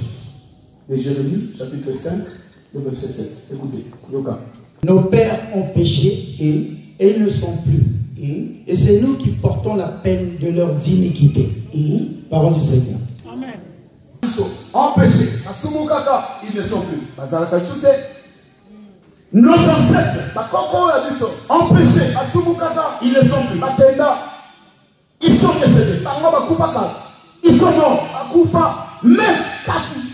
de Jérémie, chapitre 5, le verset 7. Écoutez, Yoka. Nos pères ont péché et ils ne sont plus. Et c'est nous qui portons la peine de leurs iniquités. Parole du Seigneur. Amen. En péché, ils ne sont plus. Nos ancêtres, en péché, ils ne sont plus. Ils sont décédés. Ils sont morts. Mais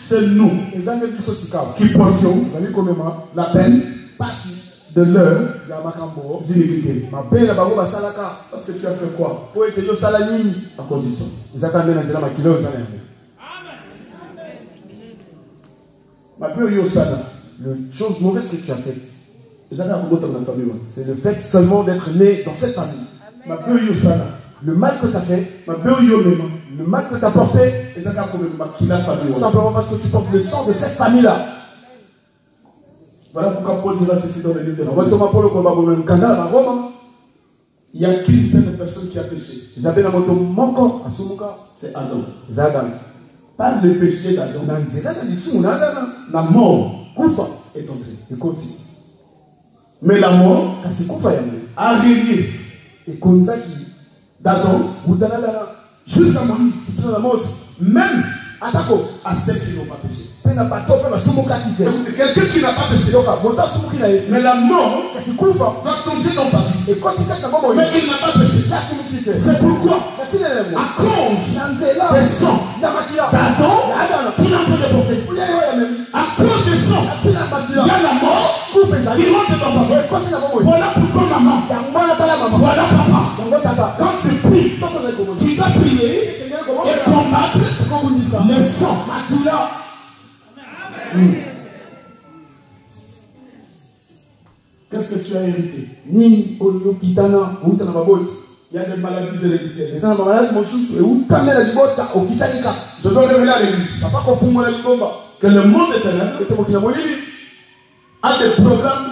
c'est nous qui portions la peine de leur iniquité. Parce que tu as fait quoi? À condition. La chose mauvaise que tu as faite, c'est le fait seulement d'être né dans cette famille. Le mal que tu as fait, le mal que tu as porté, simplement parce que tu portes le sang de cette famille-là. Voilà pourquoi Paul dira ceci dans le livre de Romains. Il n'y a qu'une seule personne qui a péché. C'est Adam. Par le péché d'Adam, la mort est entrée. Mais la mort a régné d'Adam jusqu'à Moïse. Même à ceux qui n'ont pas péché. Quelqu'un Quelqu'un qui n'a pas péché. Mais la mort va tomber dans sa vie. Mais il n'a pas péché. C'est pourquoi, à cause des sangs d'Adam, qui n'a pas déporté. À cause des sangs, il y a la mort qui rentre dans sa vie. Voilà pourquoi maman. Voilà papa. Quand tu pries, tu dois prier et combattre le sang. Qu'est-ce que tu as hérité? Ni oyo kitana uta na maboti. Il y a des maladies héréditaires. Eza na maladi mosusu eutamela libota okitanika. Je dois révéler à l'église Papa kofungola libomba. que le monde éternel Ete mokila molili a des programmes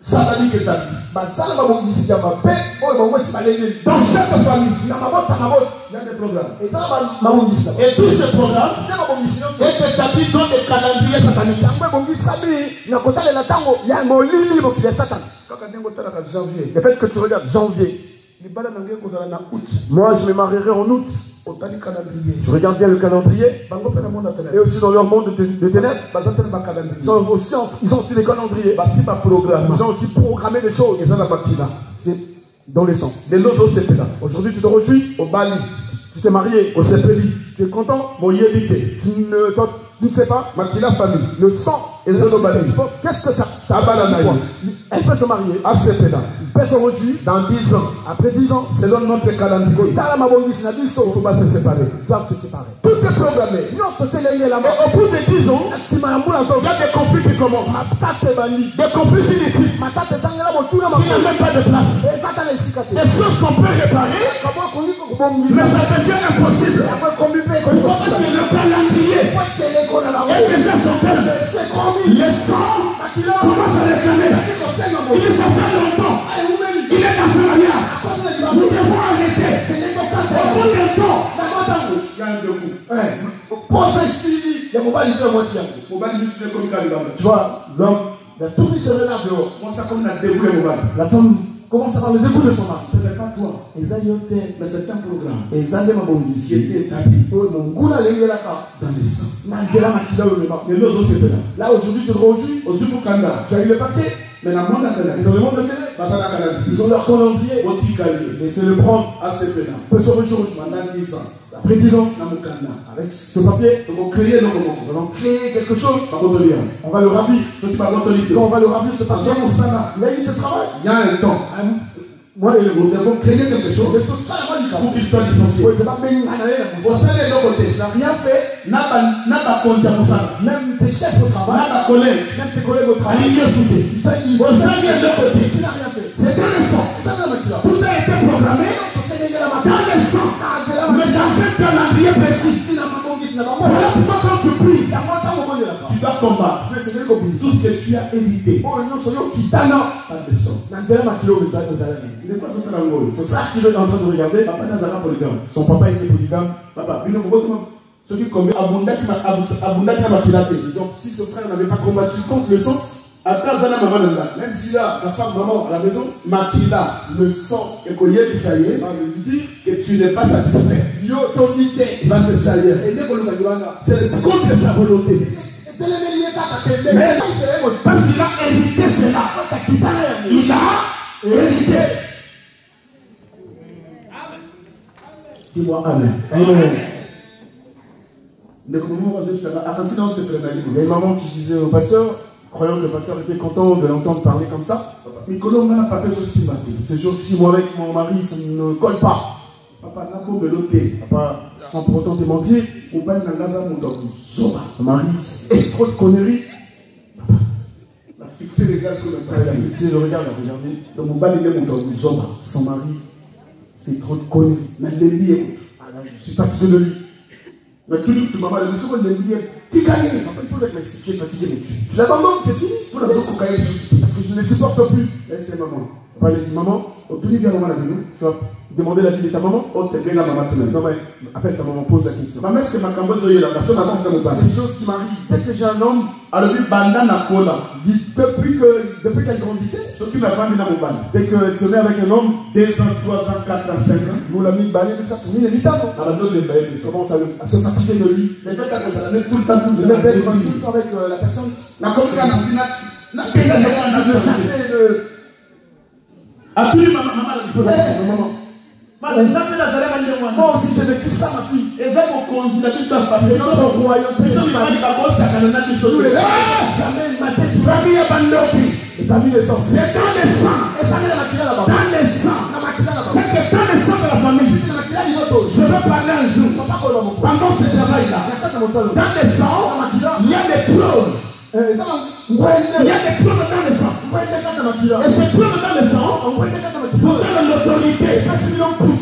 sataniques établis. basala babongisi ya mabe oyo bangwesi balengeli. Dans chaque famille, Na mabota na mabota. il y a des programmes. Eza na babongisi. Et tous ces programmes Na babongisi nyonso. est établi dans des calendriers sataniques. Yango ebongisami na kotalela ntango ya molili mokili ya Satan. Kaka ndenge otalaka janvier. Le fait que tu regardes janvier. Libala na ngeko kozala na août. Moi je me marierai en août. Otali calendrier. Je regarde bien le calendrier. Bango pe na monde Et éternel. aussi dans leur monde de ténèbres. Bazatela ba calendrier. Ils ont aussi des calendriers. Basi ba programme. Ils ont aussi programmé des choses. Eza na bakila. C'est dans les sens. Les lots c'est là. Aujourd'hui, tu te réjouis Au Bali, tu t'es marié, au Sepeli, tu es content, au Yébité, tu ne sais pas, Makila famille, le sang et le Zono Bali. qu'est-ce que ça Abala quoi? Naï, Elle peut se marier, à Sepela. elle peut se réjouir, Dans 10 ans, après 10 ans, selon notre calendrier, dans la mabongisi na biso, on va se séparer. doivent se séparer. Tout est programmé. Non, c'est l'ennemi là-bas. Et au bout de 10 ans, Si ma moula il y a des conflits qui commencent. matate bani, Des conflits inutiles. matate zangela motuna Il n'y a même pas de place. et Satan est sikate. Des choses qu'on peut réparer, Comment qu'on dit qu'on mais ça devient impossible. après combien de Parce que le calendrier est déjà sorti. Les sangs commencent à réclamer. Il est sorti longtemps. Il est dans ce mariage. Nous devons arrêter. Au bout d'un temps, il y a un debout. Tu vois, l'homme, il a tout mis sur le lard dehors. Moi, ça comme la debout et mobile. La femme commence à parler le début de son mari. Ce n'est pas toi, Et ça, il y a mais c'est un programme et ça, il y a qui était établi mon dans les sangs. Mais nous autres, c'était là. Là, aujourd'hui, tu te réjouis. Au Zubukanda, Tu as eu le papier. mais dans le monde Et dans le monde de télé, ils ont leur calendrier. au Tikali, Et c'est le prendre. à Sepena, Peut se réjouir. pendant 10 ans. Après 10 ans, Dans Mukanda. avec ce papier, Donc, on crée nos moments. nous allons créer quelque chose. Par contre, il y a. On va le ravir. Ce qui va l'autorité. Quand on va le ravir, ce papier, Attends, pour ça, là. il a eu ce travail. Il y a un temps. Moi, Nous devons créer quelque chose c'est tout ça, la magie. pour qu'il soit licencié. Oui, c'est pas béni. Pour ça, les deux côtés. Tu n'as rien fait. N'a pas compté pour ça. Même tes chefs au travail, N'a pas collé. même tes collègues au travail, Aligné sous tes. ils t'ont Pour ça, les deux côtés. tu n'as rien fait. C'est dans le sang. C'est ça, la magie. Tout a été programmé dans le sang. Mais dans ce calendrier précis. Voilà pourquoi quand tu pries, tu dois combattre tout ce que tu as évité. Par le sang. Il n'est pas tout à l'angle. Ce frère qui est en train de regarder, Papa n'a pas polygame. son papa était polygame. Papa, il ne peut pas. Ceux qui combattent abondaki na makila te. Donc si ce frère n'avait pas combattu contre le sang, Ata zana mama na nga. même si là, sa femme vraiment à la maison, Makila, le sang et koyebisa ye, va lui dire, que tu n'es pas satisfait. yo tonité, Il va se salir. et dès qu'on lui a C'est contre sa volonté. Mais parce qu'il a hérité cela. Il a hérité. Dis-moi Amen. Amen. Mais comment on va faire ça? Attends, sinon c'est plein Il y a une maman qui disait au pasteur, croyant que le pasteur était content de l'entendre parler comme ça. Mikolo on a pas fait aussi matin. Ces jours-ci, moi avec mon mari, ça ne colle pas. Papa n'a pas beloté. Papa, sans pour autant te mentir, Ou pas na gaza mundo kuzoba. mon mari, c'est trop de conneries. La fixer les gars sur le Il a travail. fixé le regard, il a regardé. Donc mon bali les mundo kuzoba. Son mari fait trop de conneries. Na lebi. Ah là, je suis fatigué de lui. Mais tout le monde le souvent lebi. Tikali. Papa, il peut être mais si tu es fatigué, mais tu l'abandonnes, c'est fini. Pour la zone Parce que je ne les supporte plus. c'est maman. Papa, il a dit, maman, Au tout niveau on a vu. tu vas demander l'avis de ta maman. Oh, t'es bien la maman. Non, mais appelle ta maman, pose la question. Ma mère, c'est ma camboise, il y a la personne à mon C'est une chose qui m'arrive. Dès que j'ai un homme, alors lui, bandana cola. depuis qu'elle grandissait, Ce qui m'a vendu dans mon ban. dès qu'elle se met avec un homme, 2 ans, 3 ans, 4 ans, 5 ans. nous l'avons mis balai, mais ça tourne inévitable. Alors d'autres, les bails, Il commence à se fatiguer de lui. les fait comme ça, tout le temps, tout Il le est bête temps. tout le temps avec la personne. La comme ça, Je cherchais le. à tout le moment, maman, Maman. Moi aussi, j'ai vécu ça, ma fille. et va mon conduire tout ça parce C'est que notre royauté. jamais ma tête sur la vie abandonnée. Les familles de sorciers. C'est dans les sangs. Et ça vient de la maquilla là-bas. Dans les sangs. C'est que dans les sangs de la famille. Je veux parler un jour. Pendant ce travail-là. Dans les sangs, il y a des preuves. Il y a des preuves dans les sangs. Et ces preuves dans les sangs vous donnent l'autorité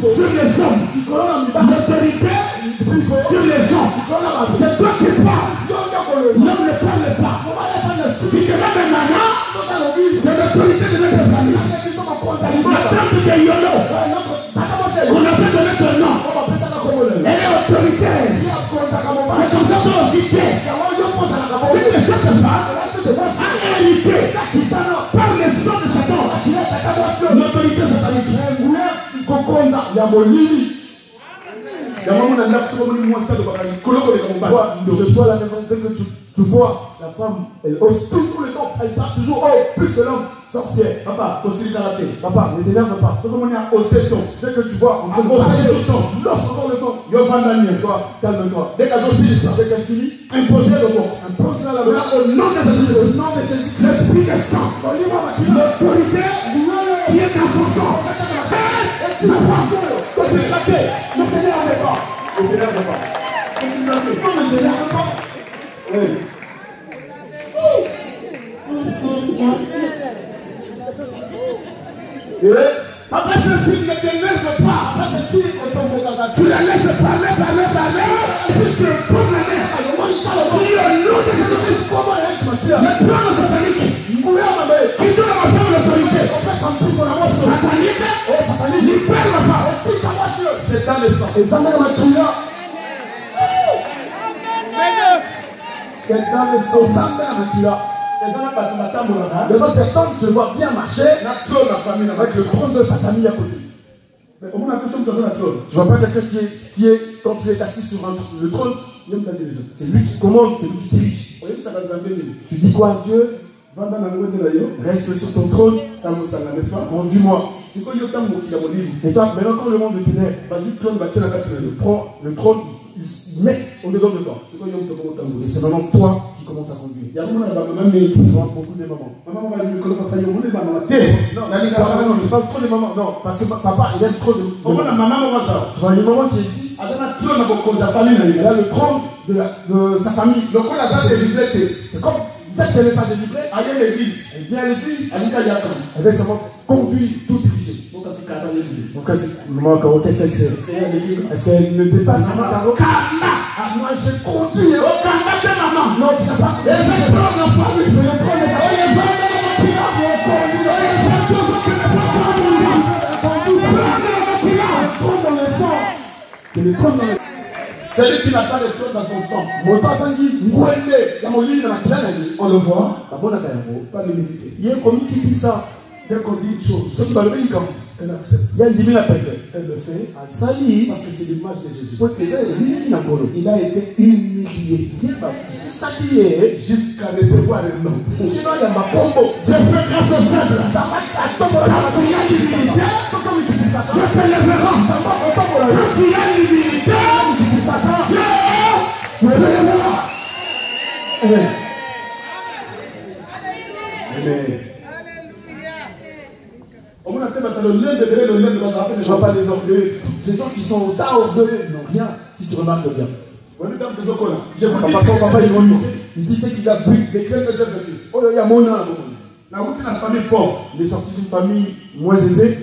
sur les hommes. L'autorité sur les gens. C'est toi qui parles. L'homme ne parle pas. Tu te mets de maman, c'est l'autorité de notre famille. La tante de Yolo, on a fait donner ton nom. Elle est autoritaire. C'est comme ça toi aussi tu es. C'est que cette femme a hérité par les sons de Satan. L'autorité satanique. Toi, la maison, dès que tu vois la femme, elle ose tout le temps, elle part toujours haut, plus que l'homme. Sorcière, papa, aussi karaté, papa, ne t'énerve pas. Dès que tu vois, on peut osser le temps, lorsqu'on le temps, yo vandanie, toi, calme-toi. Dès qu'elle finit, imposez le mot, impose la loi au nom de Jésus, l'esprit des sangs, l'autorité qui est dans son sang. Ne t'énerve pas. Ne t'énerve pas. Non, ne t'énerve pas. Après ceci, ne t'énerve pas. Après ceci, tu la laisses parler. Et tu se poses la main. Tu dis au nom de Jésus-Christ. Le plan satanique qui donne à ma femme l'autorité. Satanique, libère ma femme. C'est dans le sang. Et ça m'a dit c'est dans le sang. Ça m'a dit les autres personnes se voient bien marcher avec le trône de sa famille à côté. Tu ne vois pas quelqu'un qui est, quand tu es assis sur le trône, c'est lui qui commande, c'est lui qui dirige. Tu dis quoi à Dieu? Reste sur ton trône, conduis-moi. Et toi, maintenant quand le monde est ténèbres, prends le trône, il met au-dedans de toi. Et c'est maintenant toi qui commences à conduire. Il y a beaucoup de mamans. Non, je parle trop de mamans. Non, parce que papa, il aime trop de mamans. Tu vois, il y a une maman qui est ici. Elle a le trône de sa famille. C'est comme dès qu'elle n'est pas délivrée, elle vient à l'église. Elle va seulement conduire, tout diriger. Donc, maman, qu'est-ce qu'elle sait? Est-ce qu'elle ne dépasse pas Caro? Moi, j'ai conduit. Non, tu sais pas. Je vais prendre la famille. Je vais prendre la famille. C'est lui qui n'a pas de trône dans son sang. On le voit. Pas de limité. Il y a un commis qui dit ça. Dès qu'on dit une chose, ce qui va le venir quand elle accepte. Il y a une divine appel. Elle le fait. Ça lit parce que c'est l'image de Jésus. Il a été humilié. Ça qui est jusqu'à recevoir le nom. Je fais grâce au Seigneur. Je fais le verrant. Quand tu as l'humilité, je me lèverai. Je ne vois pas les orgueils. Ces gens qui sont au tas orgueilleux, ils n'ont rien, si tu remarques bien. Papa, il dit ce qu'il a vu. Oh, il y a mon âme. Il est sorti d'une famille moins aisée.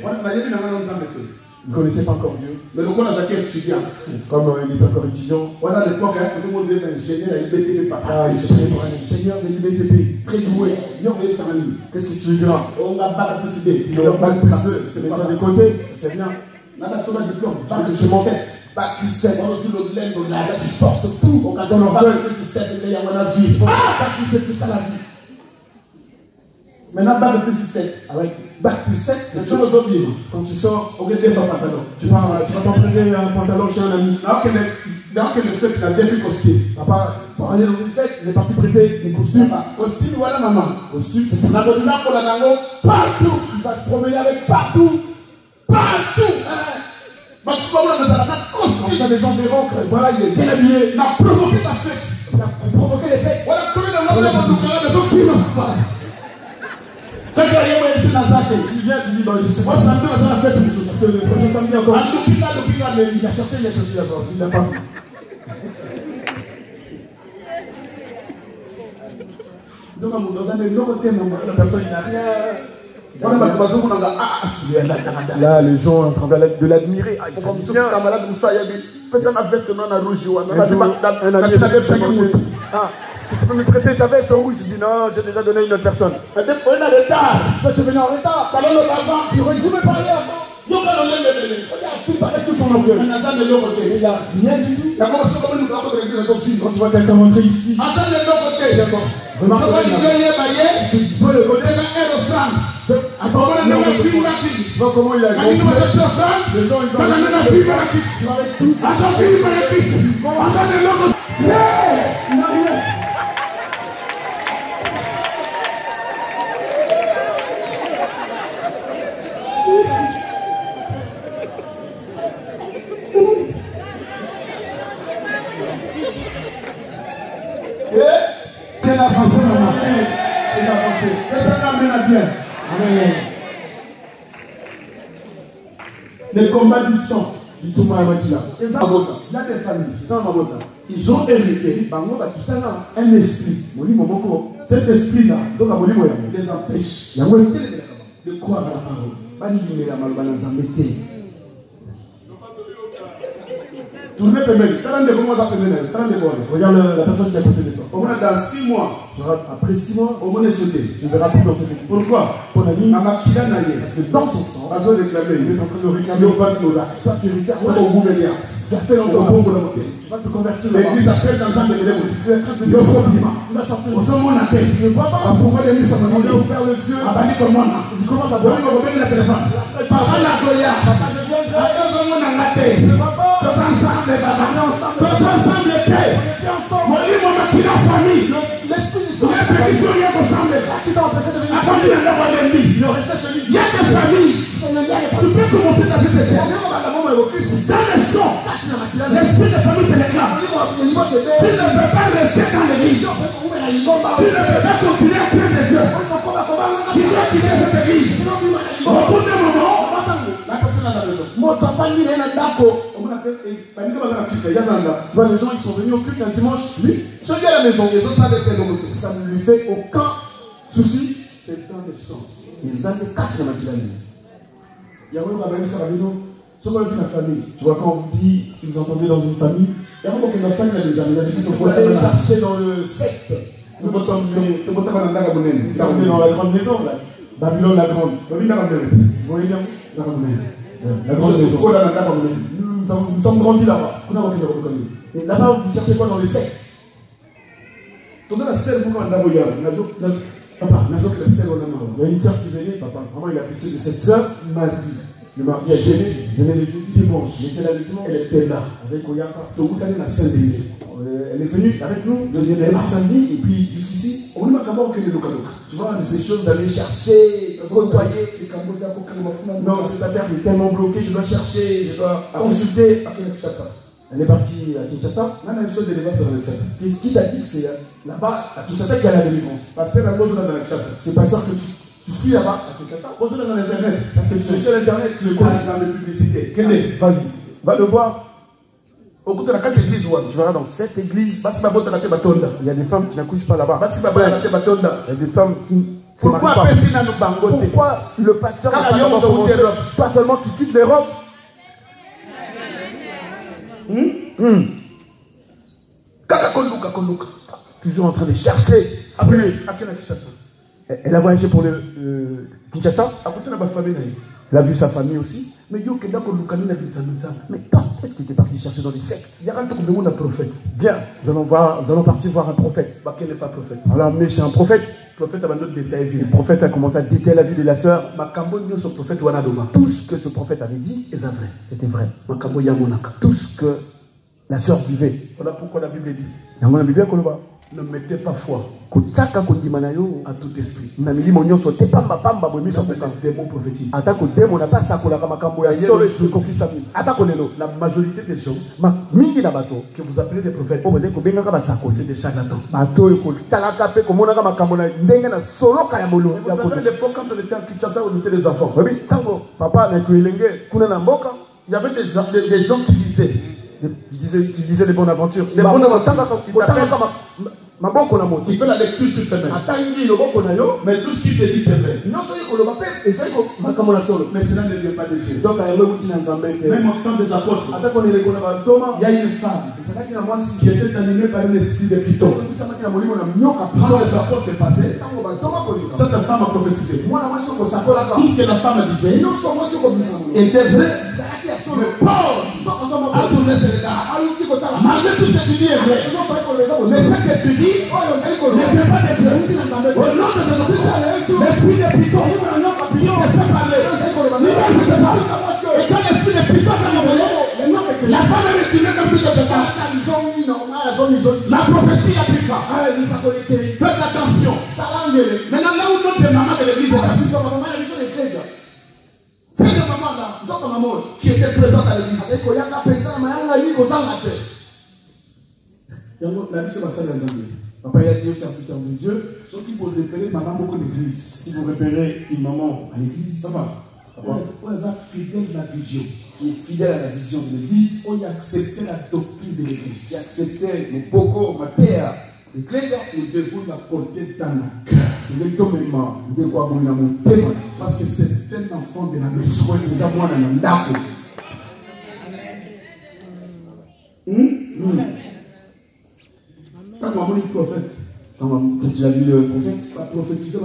Il ne connaissait pas encore Dieu. Mais comme il était encore étudiant, voilà l'époque, tout le monde est ingénieur, il était papa. Il s'est pris pour un ingénieur de l'IBTP, très doué. Qu'est-ce que tu diras? On a bac plus 2. Il a bac plus 2. C'est pas de côté, c'est bien. Je m'en vais. Bac plus 7. On dit le lait, je porte tout. Au cas où on va plus 7, il y a mon avis. Bac plus 7, c'est ça la vie. Maintenant, bac plus 7. Avec bac plus 7, c'est toujours oublié. Quand tu sors, on regarde ton pantalon. Tu vas t'entraîner un pantalon chez un ami. Alors que le fait, il a bien fait costume. Papa, pour aller dans une fête, les parties prêtées, les costumes. Costume, voilà maman. Costume, c'est pour la bonne pour la nango. Partout. Il va se promener avec partout. Partout. Bah, tu vois, on a la costume. Quand les gens verront que voilà, il est bien habillé. Il a provoqué ta fête. Il a provoqué les fêtes. Voilà, comme il a montré dans son carré de documents. C'est qu'il y a rien ici dans sa tête. Tu viens, tu dis, je sais pas, samedi, on a la fête. Parce que le prochain samedi encore. Ah, l'hôpital, mais il a cherché d'abord. Il n'a pas fait. Donc, la personne n'a rien. Là, les gens sont en train de l'admirer. Ah, ils sont bien. Si tu peux me prêter ta veste rouge, je dis non, j'ai déjà donné à une autre personne. Tu peux venir en retard. Tu veux parler avant. Tout paraît tout son orgueil. Il n'y a rien du tout. Quand tu vois quelqu'un rentrer ici, remarque tu peux le côté vois comment il a gonflé. Les gens ils les combats du sang, il y a des familles, ils ont hérité un esprit. Cet esprit-là, les empêche de croire à la parole. Tournez Pemel, regarde la personne qui est à côté de toi. Au moins dans 6 mois, après 6 mois, au moins sauté. Je ne verrai plus dans cette équipe. Pourquoi? Parce que dans son sang, il est en train de réclamer au 20 $. Toi, tu risques au bout de l'hier. Tu as fait l'entrepôt pour la montée. Tu vas te convertir. L'église appelle dans un de l'église. Tu es en train de dire tu vas sortir. Au sein de mon appel. Je ne vois pas. Pourquoi les mises on a ouvert le yeux. Ah, bah, dis comme moi. Tu commences à voir. Tu vas revenir la téléphone. Papa, la goya. Papa, je viens de. Attends, mon amateur. Je ne vois pas. Tous ensemble, papa. Tous ensemble, paix. Moi, lui, mon qui la famille. L'esprit du sang. Il y a des familles. Tu peux commencer ta vie de terre. Dans le sang, l'esprit de famille te réclame. Tu ne peux pas rester dans l'église. Tu ne peux pas continuer à créer des dieux. Tu dois quitter cette église. Au bout d'un moment, la personne a raison. Les gens ils sont venus au culte un dimanche. Oui, je viens à la maison. Ça ne lui fait aucun souci. C'est dans le sang. Ils ont des 4 maquillés. Il y a une famille. Tu vois, quand on vous dit, si vous entendez dans une famille, il y a beaucoup de famille, il y a des amis. Vous allez chercher dans le secte. Nous sommes dans la grande maison, là. Babylone la grande. Vous voyez bien? La grande maison. Nous sommes grandis là-bas. Et là-bas, vous cherchez quoi dans les sectes? Il y a une sœur qui venait, papa, vraiment il a pitié de cette sœur, mardi. Le mardi, elle venait le jeudi, dimanche. J'étais là le dimanche, elle était là. Elle est venue avec nous, le samedi, et puis jusqu'ici, on m'a qu'à tu vois, ces choses d'aller chercher, nettoyer, non, cette affaire est tellement bloquée, je dois chercher, je dois consulter. Elle est partie à Kinshasa. Qu'est-ce qui t'a dit que c'est là-bas, à Kinshasa, qu'il y a la délivrance? Parce que la chose là dans la Kinshasa, c'est pas sûr que tu suis là-bas à Kinshasa. Pose-le dans l'internet. Parce que tu es sur l'internet, tu es dans les publicités. Vas-y, va le voir. Au côté de la 4 églises, tu verras dans cette église. Il y a des femmes qui n'accouchent pas là-bas. Il y a des femmes qui. Pourquoi le pasteur pas seulement qui quitte l'Europe? Toujours en train de chercher. Elle a voyagé pour le Kinshasa. Elle a vu sa famille aussi. Mais yo, mais quand est-ce que tu es parti chercher dans les sectes? Il y a un truc de un prophète. Viens, nous allons partir voir un prophète. Bah, quel n'est pas prophète? Alors, mais c'est un prophète. Le prophète a d'autres détails. Le prophète a commencé à détailler la vie de la sœur. Tout ce que ce prophète avait dit est vrai. C'était vrai. Tout ce que la sœur vivait. Voilà pourquoi la Bible dit. Ne mettez pas foi à tout esprit. La majorité des gens que vous appelez des prophètes, c'est des charlatans. Vous savez, à l'époque, quand on était à Kinshasa, on était des enfants. Papa, il y avait des gens qui disaient. Il disait des bonnes aventures. Les bonnes aventures, il fait la lecture sur tes mains. Mais tout ce qu'il te dit, c'est vrai. Mais cela ne vient pas de Dieu. Même au temps des apôtres, il y a une femme qui était animée par un esprit de python. Quand les apôtres passaient, cette femme a prophétisé. Tout ce que la femme disait était vrai. Mais Paul a tourné ses regards. Malgré tout ce que tu dis est vrai. Mais ce que tu dis ne fait pas de Dieu. Au nom de Jésus-Christ, l'esprit de python ne fait parler. Et quand l'esprit de python est envoyé, la femme est retirée comme plus de pétard. La prophétie a pris ça. Faites attention. Maintenant, là où notre maman de l'église est c'est le maman là, d'autres mamans qui étaient présentes à l'église. La vie c'est ma salle d'Azamé. Papa il a dit au serviteur de Dieu, ceux qui vont repérer maman beaucoup d'église. Si vous repérez une maman à l'église, ça va. On est fidèle à la vision. Qui est fidèle à la vision de l'église, on y acceptait la doctrine de l'église. Il acceptait le boko, ma terre. L'église, nous devons la porter dans la cœur. C'est le temps maintenant. Nous devons avoir mon thème. Parce que c'est un enfant de la maison. Nous avons un ndako. Quand maman est prophète, quand tu as vu le prophète, on a prophétisé.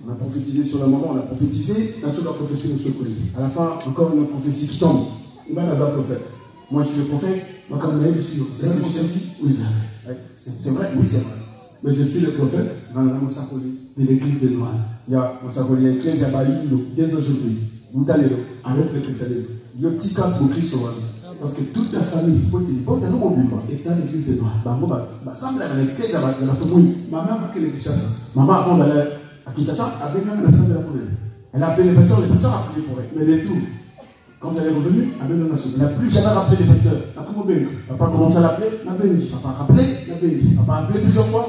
On a prophétisé sur la maman, on a prophétisé. On a prophétisé sur le collier. À la fin, encore une prophétie qui tombe. Il va dans un prophète. Moi, je suis le prophète. Moi, quand même, je suis le prophète. Oui, c'est vrai, oui, c'est vrai. Mais je suis le prophète de l'église de Noël. Il y a l'église de dès aujourd'hui. Vous allez avec le christianisme. Il y a un petit cadre pour Christ. Parce que toute la famille est dans l'église de Noël. Maman va que l'église Kinshasa. Maman, avant d'aller à Kinshasa, elle a appelé les pasteurs a prié pour elle. Mais les tout. Quand elle est revenue, elle n'a plus jamais rappelé les pasteurs. Papa a commencé à l'appeler. Papa a rappelé. Papa a appelé plusieurs fois.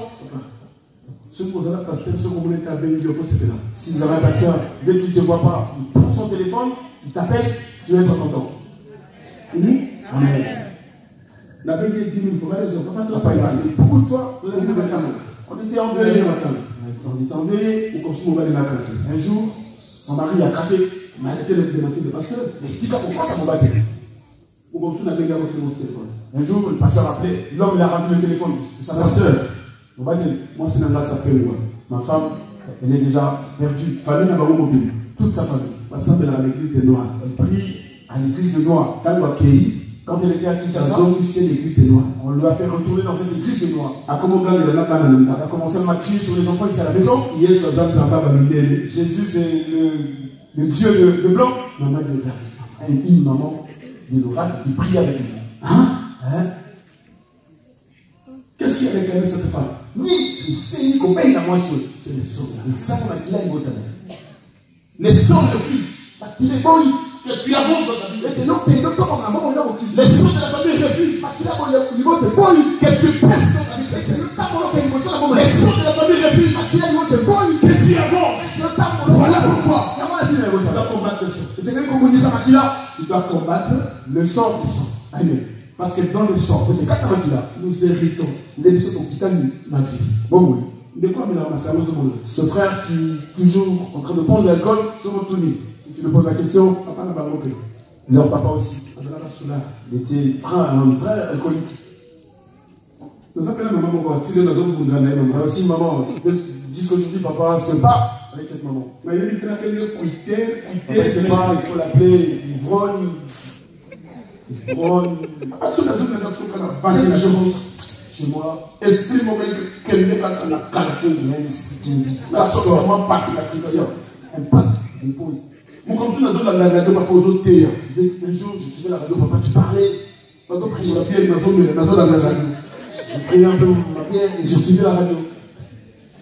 Ceux qui ont un pasteur, ceux qui ont un pasteur, si vous avez un pasteur, dès qu'il ne te voit pas, il prend son téléphone, il t'appelle, tu vas être content. Amen. La Bible dit 10 000 fois, papa il a dit beaucoup de fois, on était endeuillés le matin. On était endeuillés, on continue à aller. Un jour, son mari a craqué. Mais elle était le démenti de pasteur. Mais il dit pourquoi ça m'a battu. Un jour, le pasteur a appelé, l'homme il a ramené le téléphone. C'est un pasteur. Moi, c'est dans la s'appelle moi. Ma femme, elle est déjà perdue. Famille n'a pas mobile. Toute sa famille. Ma femme est à l'église de Noir. Elle prie à l'église de Noir. Quand elle était à Kinshasa, l'église de Noir. On lui a fait retourner dans cette église de Noir. Elle a commencé à crier sur les enfants ici à la maison. Jésus, c'est le Dieu de blanc. Maman de blanc. Une maman de l'oracle qui prie avec lui. Qu'est-ce qu'il y a avec cette femme? Ni il sait ni qu'on paye la moitié. C'est les sons. Les sons qui là, ils les sons de fille. Il est bon, que tu avances dans ta vie. Les sons de la famille refusent. Que tu passes dans ta vie. Les sons de la famille refusent. Que tu avances. Voilà pourquoi. Tu dois combattre le sang. Et c'est comme on dit ça, tu dois combattre le sang du sang. Amen. Parce que dans le sang, nous héritons les qui la vie. Bon, oui. De quoi ce frère qui est toujours en train de prendre de l'alcool se retourne. Si tu me poses la question, papa n'a pas manqué. Leur papa aussi. Il était un vrai alcoolique. Nous avons maman aussi maman. Jusqu'aujourd'hui, papa se bat avec cette maman. Mais il faut l'appeler, il Yvonne. Chez moi, esprit moment qu'elle n'est pas dans la carrefour, la vraiment pas la culture. Impact, dépose. Mon comme tu n'as la radio, papa, aux autres terres. Un jour, je suis à la radio, papa, tu parlais. Pendant que je m'appelais, dans la radio. Je priais un peu ma bière et je suivais la radio.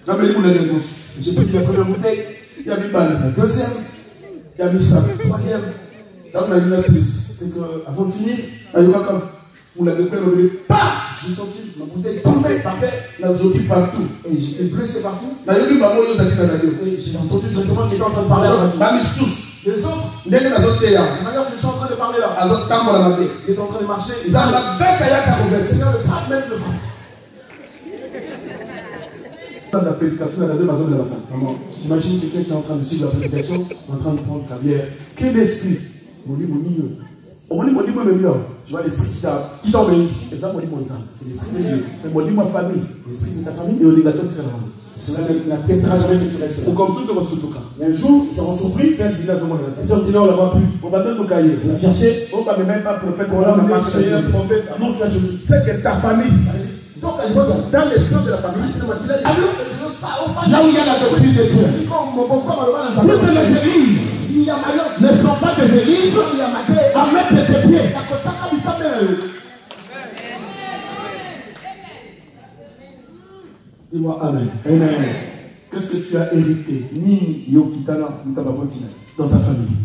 J'avais les gosses. J'ai pris la première bouteille, il y a mis balle. La deuxième, il y a mis ça. La troisième, là, on a mis la Suisse. C'est qu'avant de finir, on l'a découvert, on l'a dit, j'ai senti ma bouteille tomber par terre, la zone partout. Et j'étais blessé partout. La zone partout, j'ai entendu directement qu'il était en train de parler à la radio. La sous. Les autres, dès que la zone était là, de manière que je suis en train de parler là, la zone tambour la main, il est en train de marcher. Il a la bête à Yaka Robert, c'est là le frappe, même le frappe. Dans la prédication, il y a deux maisons de la salle. Tu imagines quelqu'un qui est en train de suivre la prédication, en train de prendre sa bière. Quel esprit? Mon livre, tu vois l'esprit qui t'a obéi. C'est ça, c'est l'esprit de Dieu. Mais mon livre, ma famille, l'esprit de ta famille est obligatoire de faire la famille. C'est là qu'il n'a peut-être jamais fait rester. Ou comme tout de votre cas. Et un jour, ils seront surpris, faire le village de mon état. Ils sont dit, on l'a pas pu. On va donner nos cahiers. On a cherché, on va même pas prophète. On va marcher, prophète. Non, tu as fait que ta famille. Donc, dans les sens de la famille, là où il y a la doctrine de Dieu. Toutes les églises ne sont pas des églises à mettre des pieds. Dis-moi Amen. Amen. Qu'est-ce que tu as hérité? Ni Yokitana, ni Tababotina, dans ta famille.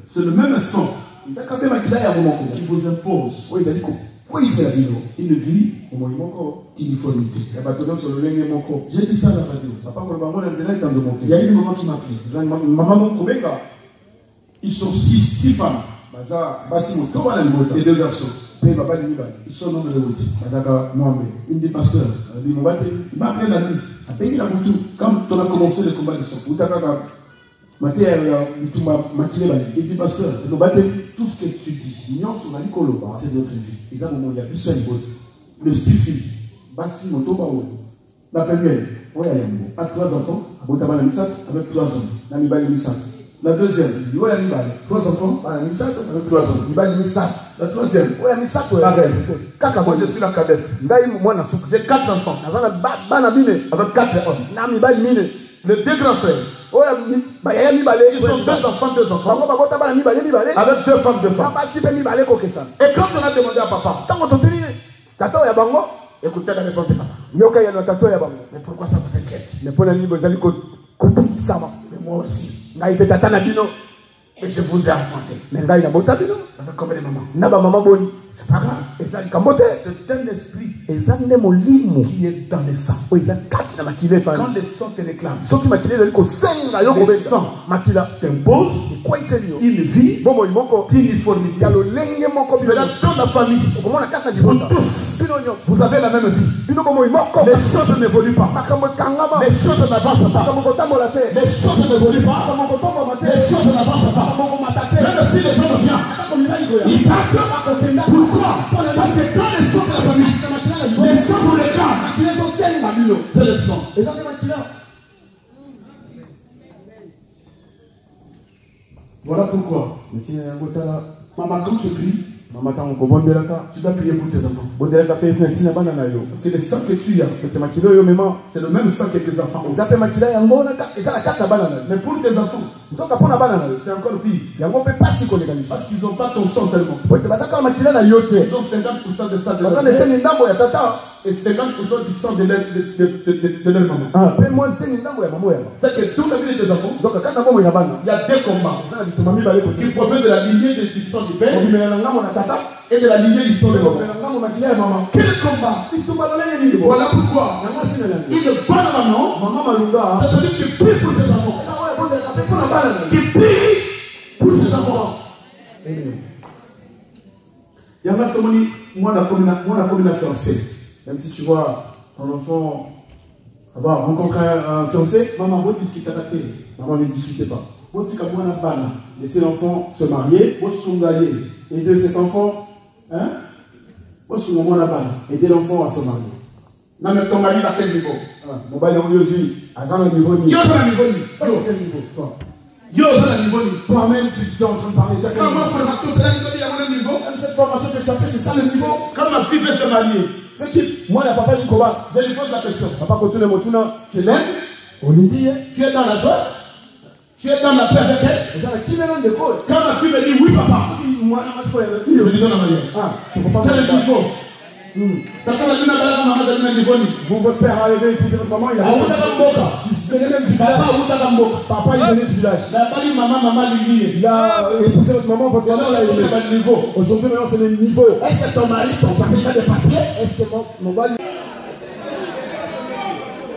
C'est le même sang. Qui vous impose. Oui, ils ont dit quoi il s'est dit? Il vit au moins qu'il lui faut lutter. J'ai dit ça à la radio. Papa, il y a une maman qui m'a appelé. Maman, ils sont six femmes. Et deux garçons. Ils sont nommés de l'autre. Une des pasteurs. Il m'a appelé la nuit. Après, quand on a commencé le combat de son. Et puis, pasteur, tout ce que tu dis, c'est notre vie. Et ça, il y a plus seul le suffit. La première, a 3 enfants, avec 3 hommes. La deuxième, 3 enfants, avec 3 hommes. La troisième, moi je suis la cadette. J'ai 4 enfants, avec 4 hommes. Les 2 grands frères. Ils sont 2 enfants, 2 enfants. Avec 2 femmes, 2 femmes. Et quand on a demandé à papa, écoutez la réponse de papa. Mais pourquoi ça vous inquiète? Mais moi aussi. Et je vous ai enfanté. Avec combien de mamans? C'est pas grave. C'est un esprit qui est dans le sang. Quand le sang te réclame, le sang t'impose, il vit, uniformité. Tu es là dans la famille. Vous tous, vous avez la même vie. Les choses n'évoluent pas. Les choses n'avancent pas. Les choses n'évoluent pas. Les choses n'avancent pas. Même si les gens viennent, ils partent. Pourquoi? Parce que quand les sons de la famille, les sons pour les gens, c'est le sang. Voilà pourquoi. Maman, quand tu pries, tu dois prier pour tes enfants. Parce que le sang que tu as, c'est le même sang que tes enfants. Mais pour tes enfants, c'est encore pire. Parce qu'ils n'ont pas ton sang seulement. Ils ont 50% de sang de leur père et 50% du sang de leur maman. C'est que toute la vie de tes enfants, il y a 2 combats qui proviennent de la lignée du sang du père et de la lignée du sang de maman. Quel combat? Voilà pourquoi il ne parle pas maman, c'est celui qui prie pour ses enfants. Qui prie pour ses enfants. Il y a moi la fiancée. Même si tu vois ton enfant avoir rencontré un fiancé, maman, vous discutez avec lui. Maman, ne discutez pas. Laissez l'enfant se marier, aider cet enfant, aider l'enfant à se marier. Non, mais ton mari à quel niveau? Mon mari est au niveau. Toi-même, tu es en train de parler. Comment formation, c'est là que tu as mon niveau? Même cette formation que tu as fait, c'est ça le niveau. Quand ma fille veut se marier, C'est qui? Moi, il n'y a papa du combat. je lui pose la question. Papa, continue le mot. Tu l'aimes? On lui dit, Tu es dans la joie? Tu es dans la paix avec elle? et ça, qui mélange de quoi? Quand ma fille me dit oui, papa, Moi, je suis je lui donne la mariage. Ah, tu ne peux pas Quel est le me niveau? Tata la maman a donné le niveau. Vous, votre père a élevé épouser votre maman, il a Ah, où t'as la mboka? il se venait même du village. Papa, où t'as la mboka? Papa, il venait du village. La pas dit maman lili. Il a épousé votre maman, votre maman l'a élevé. Le niveau. Aujourd'hui, maintenant, c'est le niveau. Est-ce que ton mari, ton mari a des papiers? Est-ce que mon mari.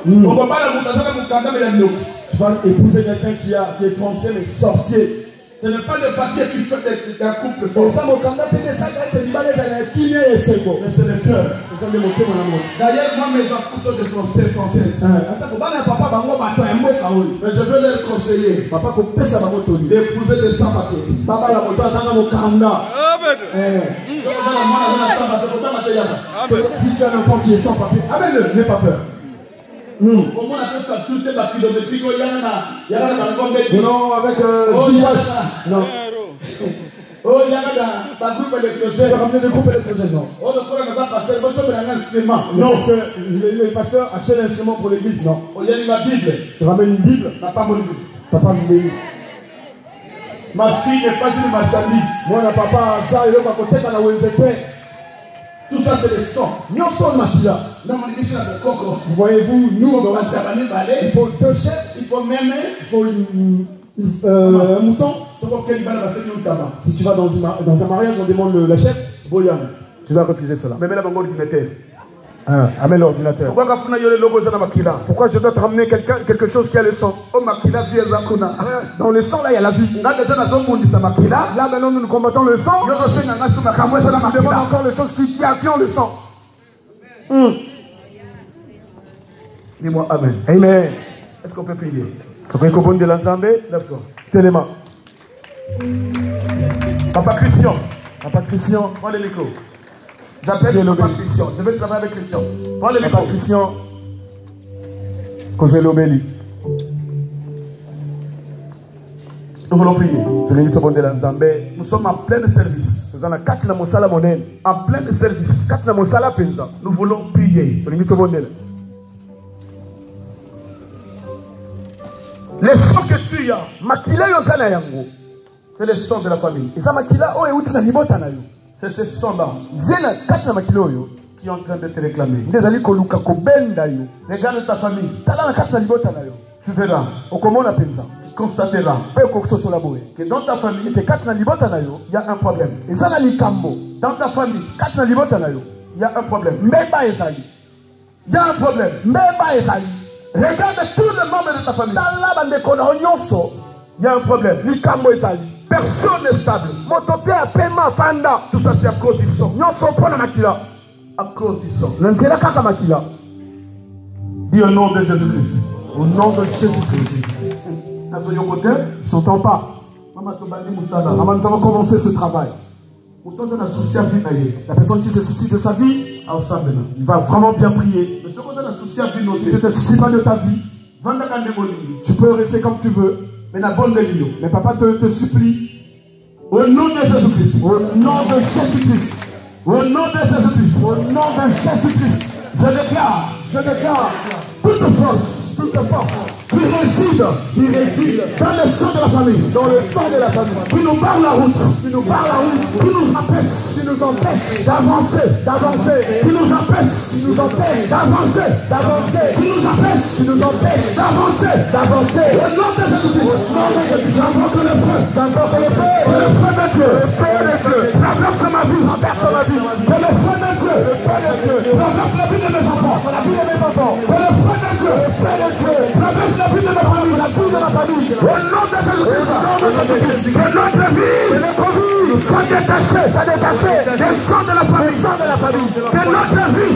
On va pas la moutarde, la moutarde, mais la moutarde. Tu vas épouser quelqu'un qui est français, mais sorcier. Ce n'est pas le papier qui fait un couple Et fort. ça, mon candidat, c'est ça, quand il va aller qui est c'est bon. Mais c'est le cœur. Vous allez monter mon amour. D'ailleurs, moi, mes enfants sont des Français, françaises. Attends, papa, Mais je veux leur conseiller papa, qu'on pèse à ma moto. d'épouser des sans-papiers. Papa, la moto, attends, mon candidat. Si tu as un enfant qui est sans papier, amène-le, n'aie pas peur. Comment on appelle ça? Tout est la kilométrique. Il y a la Non, avec Oh, 10 il y a vaches. ça. Non. Oh, il y a la groupe Je vais électrogène. ramener le groupe électrogène, non. Oh, le courant ne va pas passer. Moi, je vais un instrument. Non, le pasteur achète l'instrument pour l'église, non. Oh, il y a ma Bible. Je ramène une Bible. N'a pas mon Bible. Papa me bénit. Ma fille n'est pas une marchandise. Moi, na papa, ça, il va côté quand on est. Tout ça, c'est des sons. Nous sommes maquilla. Non, mon église, c'est la coco. Voyez-vous, nous, Il faut balai. il faut deux chefs, Il faut même. il faut un mouton. Si tu vas dans un mariage, on demande la chef, Boyan. Tu vas refuser cela. Mais là, mon ordinateur. Amène l'ordinateur. Pourquoi je dois te ramener quelque chose qui a le son? Oh, Makila, Dans le sang, là, il y a la vie. là, Maintenant, nous combattons le sang. je Nous demandons encore les choses qui ont le sang. dis-moi Amen. Amen. Est-ce qu'on peut prier? Après qu'on de l'ensemble, Lève-toi. tellement. Papa Christian, Papa Christian, prends le micro. J'appelle J'ai Papa l'obéi. Christian. Je vais travailler avec Christian. Prends le micro. Papa Christian, Cosé Lobeli. Nous voulons prier. Je l'ai dit au monde de l'ensemble. Nous sommes en plein service. Nous avons 4 na mosala monene. En plein service. 4 na mosala penza. Nous voulons prier. Je l'ai dit au monde de Les sons que tu as, makila yo kana yango. c'est les sons de la famille. Eza makila oyo euti na libota na yo. C'est ces sons-là Zena 4 na makila oyo. qui sont en train de te réclamer. Ndezali koluka kobenda yo. Regarde ta famille. Tala na 4 na libota na yo. Tu verras, Okomona penza. tu constateras Pe kokosotola boye. que dans ta famille, Ite 4 na libota na yo. il y a un problème. Eza na likambo. Dans ta famille, 4 na libota na yo. il y a un problème. Mbeba ezali. Il y a un problème. Mbeba ezali. Regarde tous les membres de ta famille. Tala bandeko na nyonso. Il y a un problème. Likambo ezali. Personne n'est stable. Moto pe apema fanda. Tout ça, c'est à cause du son. Nyonso pona makila. À cause du son. Na nzela kaka makila. Dis au nom de Jésus-Christ. Au nom de Jésus-Christ. À ce côté, Ils s'entendent pas. Maman Tobani Moussala. Maman, nous allons commencer ce travail. Pourtant, on a souci à vie d'ailleurs. La personne qui se soucie de sa vie, Ensemble. il va vraiment bien prier. Mais ce qu'on a souci à vie, nous Si tu ne te soucies pas de ta vie, Vanda Kandeboni. tu peux rester comme tu veux. Mais la bonne de Lio. Mais papa te supplie, Au nom de Jésus-Christ. au nom de Jésus-Christ, Au nom de Jésus-Christ. au nom de Jésus-Christ, je déclare toute force qui réside dans le sang de la famille, qui nous barre la route, qui nous empêche d'avancer, qui nous empêche d'avancer, qui nous empêche d'avancer. Au nom de Jésus-Christ, j'invoque le feu de Dieu, traverse ma vie, que le feu de Dieu, traverse la vie de mes enfants, que le feu de Dieu, traverse la vie de ma famille, au nom de Jésus-Christ, que notre vie soit détachée des sons de la famille, que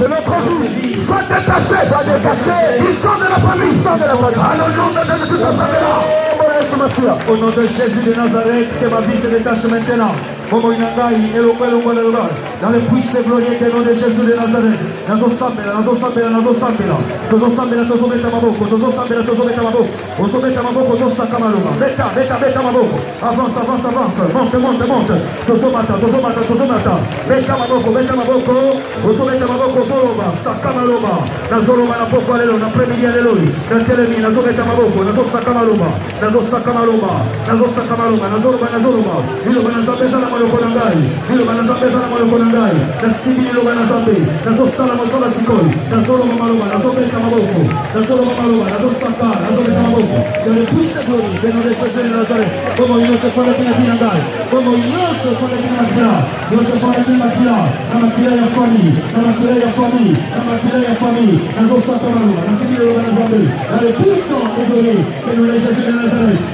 notre vie soit détachée du son de la famille, au nom de Jésus-Christ. Au nom de Jésus de Nazareth, que ma vie se détache maintenant. Como Inangai, dans le puissant glorieux du nom de Jésus de Nazareth.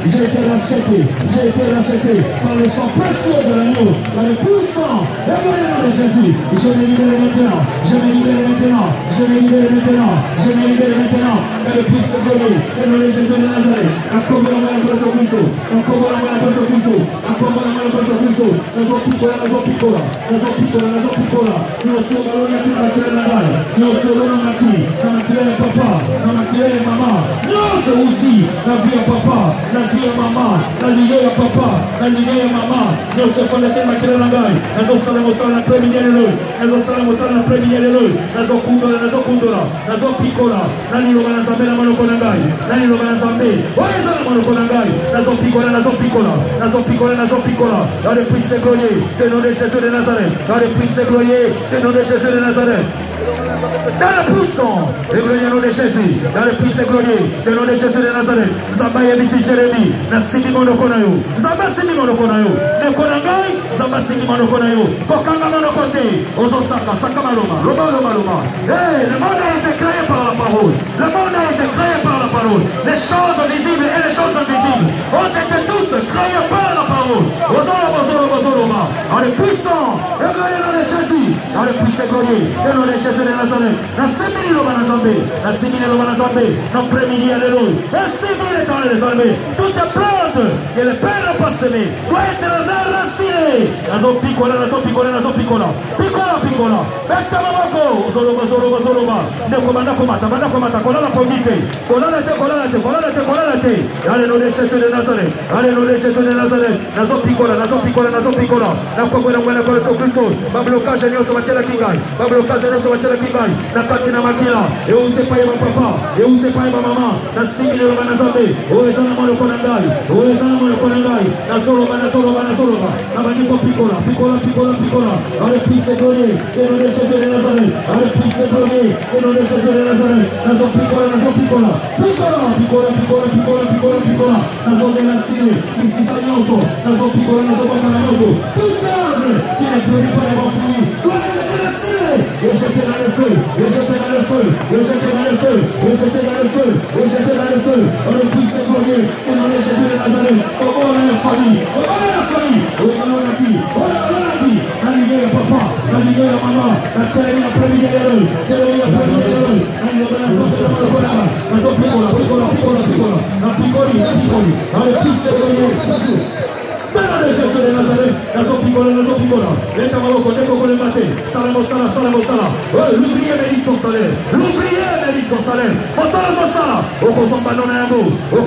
J'ai été racheté par le sang précieux de l'agneau, par le puissant et glorieux de Jésus. Je me libère maintenant, je me libère maintenant, je me libère maintenant, je me libère maintenant. Et le puissant glorieux et le Jésus de Nazareth. Accompagne la main de Cristo, accompagne la main de Cristo, accompagne la main de Cristo. Nous piccola, nous sommes qui va tirer la balle. Nous sommes qui va tirer papa, va tirer maman. Nous sommes aussi la vie à papa, la vie à maman, la vie à papa, la vie à maman. Nous sommes qui va tirer la balle. Nous sommes la première de l'eau. Nous sommes la première de l'eau. Nous sommes kundora, nous sommes piccola. Nani lo va sapere la mano con Angai. Nani lo va sapere. Voglio la mano con Angai. Nous sommes piccola, nous sommes piccola. Nous sommes piccola, nous sommes piccola. Dans le puissant glorieux de nom de Jésus de Nazareth. Dans le puissant glorieux de nom de Jésus de Nazareth. Dans le puissant et glorieux nom de Jésus. Dans le puissant glorieux de nom de Jésus de Nazareth. Zamba yebisi Jérémie. Na simi mono konayo. Zamba simi mono konayo. Ne konangai. Zamba simi mono konayo. Kokanga mono kote. Ozo saka saka maloma. Loma. Le monde a été créé par la parole. Le monde a été créé par la parole. Les choses visibles et les choses invisibles ont été toutes créées par la parole. Ozoloma. Dans le puissant et glorieux nom de Jésus. Dans le puissant glorieux de nom de Jésus de Nazareth. Na simili lo banazambe. Na simili lo banazambe. Na premili alléluia. Na simili dans les armées. Toutes les plantes que le Père n'a pas semées doivent être racinées. Nazo piccola. Piccola. Betta mamako. Zoloma. Neko banda komata. Kolala pomite. Kolala te. Allez nom de Jésus de Nazareth. Nazo piccola. Na kwa mwana kwa Kristo. Bablokaje nyoso wachela kingai. Na kati na makila. Eute pa yema papa. Eute pa yema mama. Na simile lo banazambe. Oezana mono konangai. Na solo. Na baniko piccola. Allez puisse glorieux. Et non de Jésus de Nazareth. Allez puisse glorieux. Et non de Jésus de Nazareth. Nazo piccola. Nazo de la sile. Ici sagnoso. Nazo piccola. Tout arbre qui est glorifié par l'évangile doit être lancé et jeté dans le feu. On le puisse glorieux et non le Jésus de Nazareth. Oh la famille. Arrivé à papa, arrivé à maman, la télé la première de l'eau. Dans le Jésus de Nazareth, nazo piccola. Leta maloko, deko kole mate. Salamo sala. L'ouvrier mérite son salaire. Mosala. Oko zomba nona yango. Oh,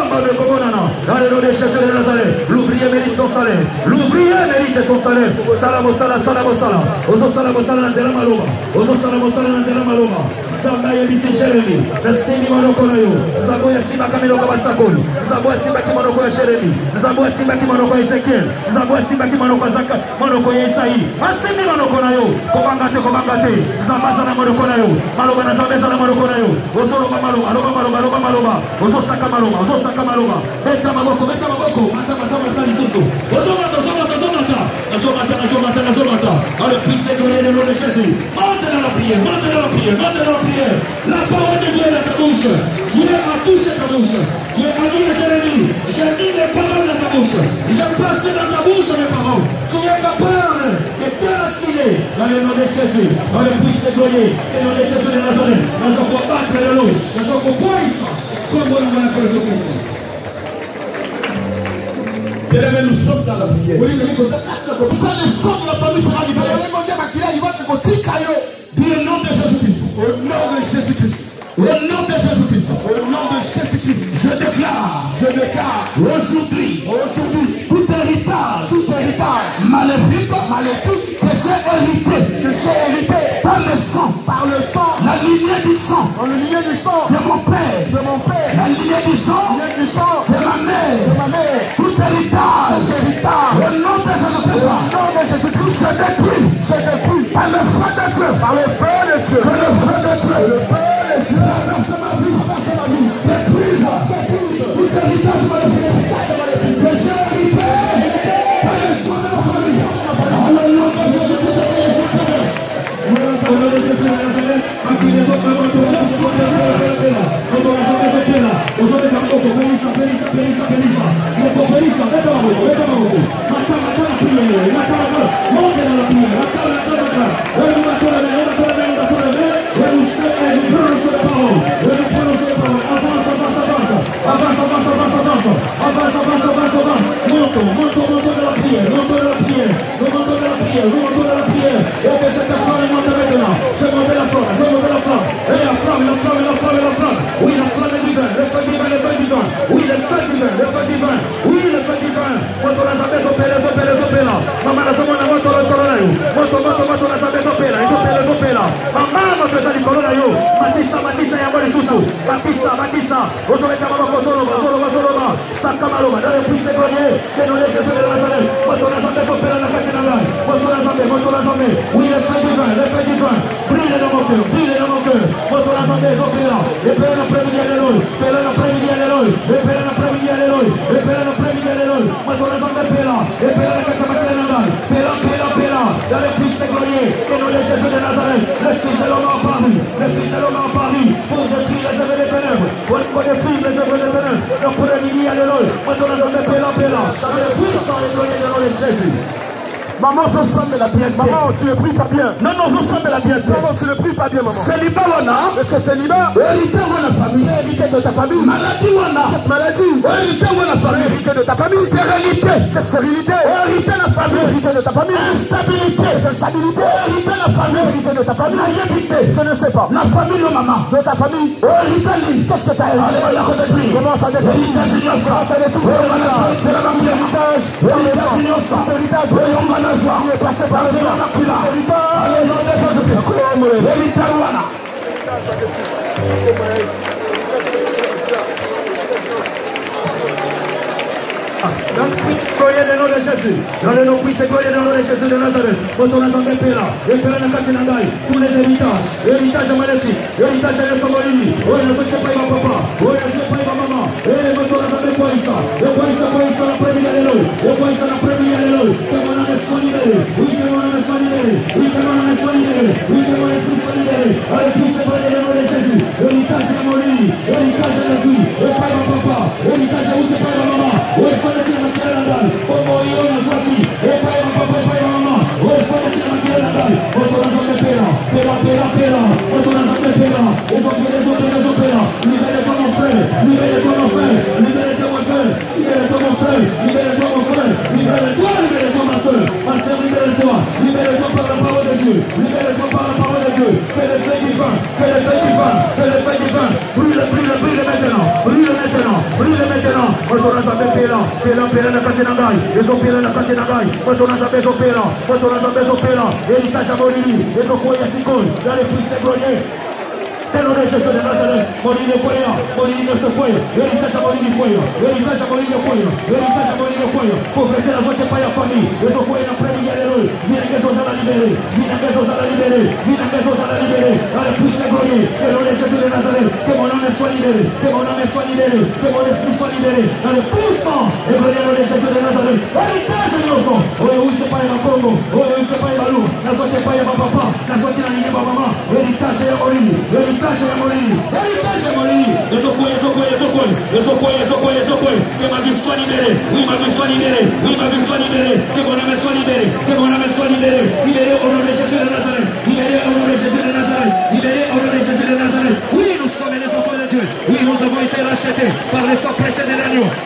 mbabe komonana. Dans le nom de Jésus de Nazareth, l'ouvrier mérite son salaire. Salamo sala. Ozo salamo sala na tela maloma. Zamba yebisi Jérémie. Na simi maloko na yo. Zabo ya simba kamelo kabasakoli. Zabo ya simba kimaloko ya Jérémie. Zabo ya simba kimaloko ya Ezekiel. Zabo ya simba kimaloko ya Zaka. Maloko ya Isaïe. Asimi maloko na yo. Kobangate. Zamba zana maloko na yo. Maloba na zambe zana maloko na yo. Ozoloba maloba. Ozo saka maloba. Beta maboko. Mata lisusu. Nazomata. Allez, puisse glorieux le nom de Jésus. Monte dans la prière. La parole de Dieu est dans ta bouche. Dieu a touché ta bouche. Dieu a dit à Jérémie, j'ai mis les paroles dans ta bouche. J'ai placé dans ta bouche mes paroles. Tu es capable de t'assurer dans le nom de Jésus. Allez, puisse glorieux le nom de Jésus de Nazareth. Nous allons battre le loup. Nous allons puissance. Comme on va faire ce Bien-aimés, nous sommes dans la prière. Quand le sang de la famille sera libéré, Dis le nom de Jésus-Christ. au nom de Jésus-Christ. Au nom de Jésus-Christ. Au nom de Jésus-Christ. Je déclare aujourd'hui tout héritage maléfique que j'ai hérité par le sang, la lignée du sang de mon père, la lignée du sang de ma mère, tout héritage au nom de Jésus-Christ, je détruis par le feu de Dieu, traverse ma vie, détruise tout héritage maléfique que j'ai hérité par le sang de ma famille. Alléluia, Maman, je sens de la bien. Maman, tu ne pries pas bien. Non, je sens de la bien. Maman, tu ne pries pas bien, maman. Célibat, c'est célibat. Hérité de la famille. Hérité de ta famille. Maladie, cette maladie. Hérité de la famille. Hérité de ta famille. Stérilité. Cette stérilité. Hérité de la famille. Hérité de ta famille. Instabilité. Cette instabilité. Hérité de la famille. Hérité de ta famille. Naïveté. Je ne sais pas. La famille de maman. De ta famille. Hérité. Qu'est-ce que tu as hérité? Comment ça détruit? Héritage. C'est la même héritage. Héritage. Il est passé par le sang. Dans le nom de Jésus, dans le nom de Jésus de Nazareth, votre ensemble de Péla, et Péla de Katinandai, tous les héritages maléfiques, héritages de Sobolini, oui, ne sais pas ma papa, oui, ne sais pas ma maman, et votre ensemble de Poïsa, la première de l'eau, et Poïsa la première de l'eau, que mon âme soit libérée, oui, que mon âme soit libérée, oui, que mon âme soit libérée, oui, que mon esprit soit libéré, avec tout ce que le nom de Jésus, héritage de Molini, héritage de Jésus, et pas ma papa, héritage de où c'est pas ma maman, oui,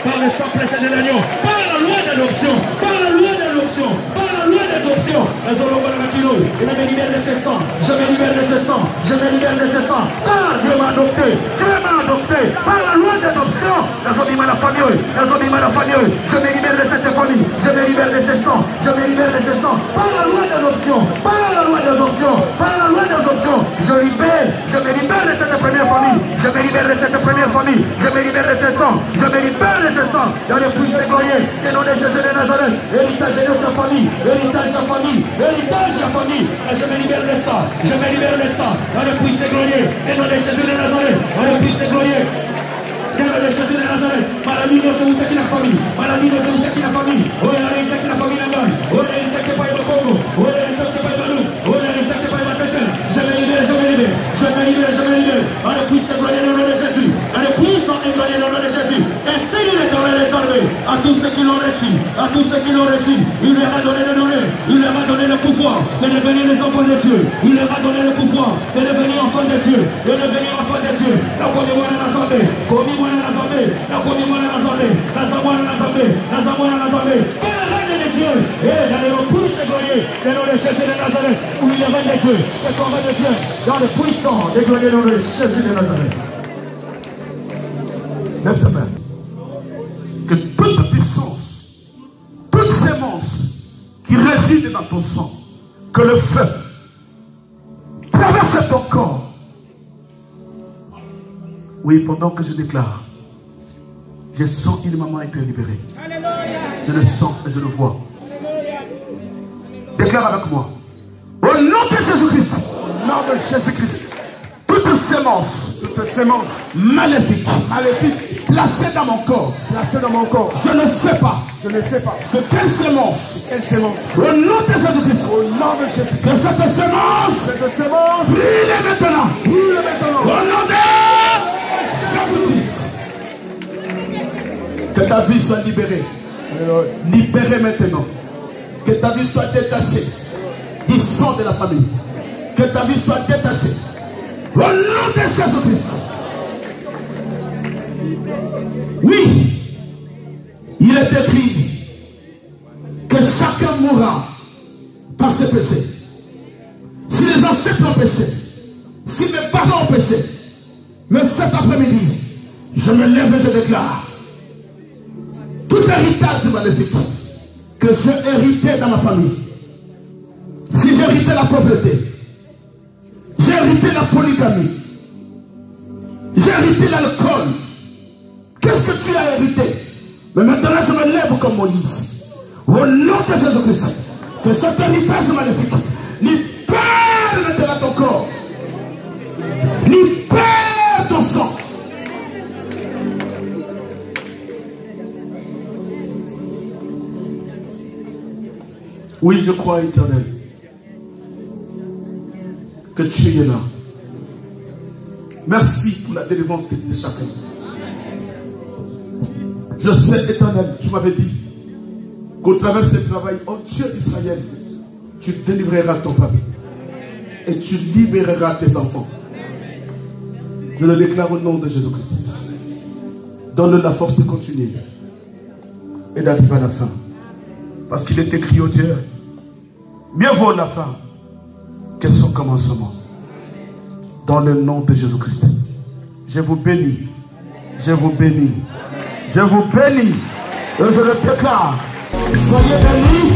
par le sang précédent de l'agneau, par la loi de Il me libère de ce sang. Je me libère de ce sang. Je me libère de ce sang. Ah, Dieu m'a adopté. Dieu m'a adopté. Par la loi d'adoption. Je me libère de cette famille. Je me libère de ce sang. Je me libère de ce sang. Par la loi d'adoption. Par la loi d'adoption. Par la loi d'adoption. Je me libère de cette première famille. Je me libère de cette première famille. Je me libère de ce sang. Je me libère de ce sang. Dans le puissant glorieux. Et nom de Jésus de Nazareth. Héritage de sa famille. Héritage de sa famille. Héritage de sa famille. Et je me libère de ça. Je me libère de ça. Dans le puissant glorieux. Et nom de Jésus de Nazareth. Dans le puissant glorieux. Dans le Jésus de Nazareth. Maladie ne se ouvre la famille. Maladie ne se ouvre la famille. Oh, il y a la famille là-bas. Oh, il y a une pas le Congo. Oh, il y a une pas le Loup. Oh, il y a une pas le Tête. Je me libère, je me libère. Je me libère, je me libère. Dans le puissant glorieux au nom de Jésus. Dans le puissant et glorieux au nom de Jésus. Enseigne les armées à tous ceux qui l'ont reçu. À tous ceux qui l'ont reçu. Il leur a donné le donner. Il leur a donné le pouvoir de devenir les enfants de Dieu. Il leur a donné le pouvoir de devenir enfants de Dieu. De devenir enfants de Dieu. La première fois dans la santé. Comme moi dans la santé. La première fois dans la santé. La savoir dans la santé. La savoir dans la santé. Et la reine de Dieu. Et dans le puissant glorieux. Le nom de Jésus de Nazareth. Où il y a reine de Dieu. C'est comme reine de Dieu. Dans le puissant et glorieux nom de Jésus de Nazareth. Lève ta main. Que toute puissance, toute sémence qui réside dans ton sang, que le feu traverse ton corps. Oui, pendant que je déclare, je sens une maman été libérée. Je le sens et je le vois. Déclare avec moi. Au nom de Jésus-Christ. Au nom de Jésus-Christ. Toute sémence maléfique, placée dans mon corps, je ne sais pas, c'est quelle sémence, au nom de Jésus-Christ, que cette sémence, brûle maintenant, au nom de Jésus-Christ, que ta vie soit libérée, maintenant, que ta vie soit détachée du sang de la famille, que ta vie soit détachée. Au nom de Jésus-Christ. Oui, il est écrit que chacun mourra par ses péchés. Si les ancêtres ont péché, si mes parents ont péché, mais cet après-midi, je me lève et je déclare tout héritage maléfique que j'ai hérité dans ma famille. Si j'ai hérité la pauvreté, j'ai hérité la polygamie. J'ai hérité l'alcool. Qu'est-ce que tu as hérité? Mais maintenant je me lève comme Moïse. Au nom de Jésus-Christ. Que cet héritage maléfique libère maintenant ton corps. Libère ton sang. Oui, je crois, Éternel, que tu es là. Merci pour la délivrance de chacun. Je sais, Éternel, tu m'avais dit qu'au travers de ce travail, oh Dieu d'Israël, tu délivreras ton peuple et tu libéreras tes enfants. Je le déclare au nom de Jésus-Christ. Donne-le la force de continuer et d'arriver à la fin. Parce qu'il est écrit au Dieu, mieux vaut la fin que son commencement. Dans le nom de Jésus-Christ. Je vous bénis. Je vous bénis. Je vous bénis. Et je le déclare. Soyez bénis.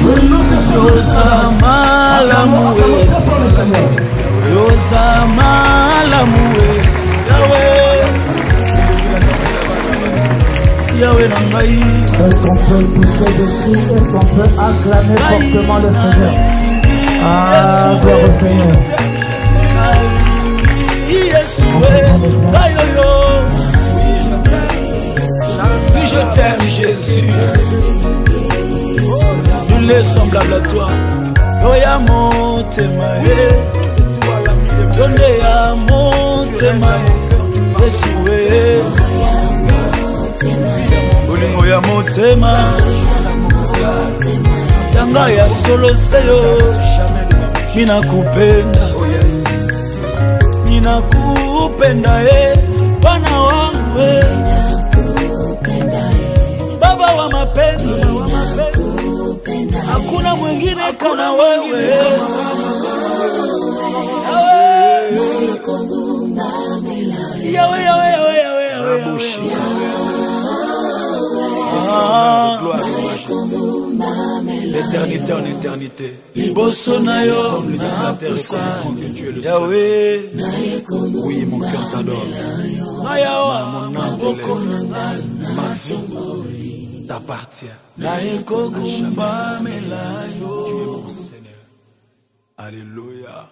Le nom de Jésus-Christ. Yahweh Nangaï. Est-ce qu'on peut pousser dessus? Est-ce qu'on peut acclamer fortement le Seigneur? Ah, gloire au Seigneur. Oui, je t'aime, Jésus. Nul n'est semblable à toi. Oya mon témaé. Donne à mon témaé. Jésus. Bolingo ya motema. Tanga ya solo seyo. Ninakupenda. Ninakupenda Bwana wangu Baba wa mapenzi. Hakuna mwingine mwingine kana wewe. Yahweh, Yahweh, Yahweh, Yahweh, l'éternité en éternité. Liboso na yo, Yahweh. Oui, mon cœur t'adore. Mon âme t'appartient. Tu es mon Seigneur. Alléluia.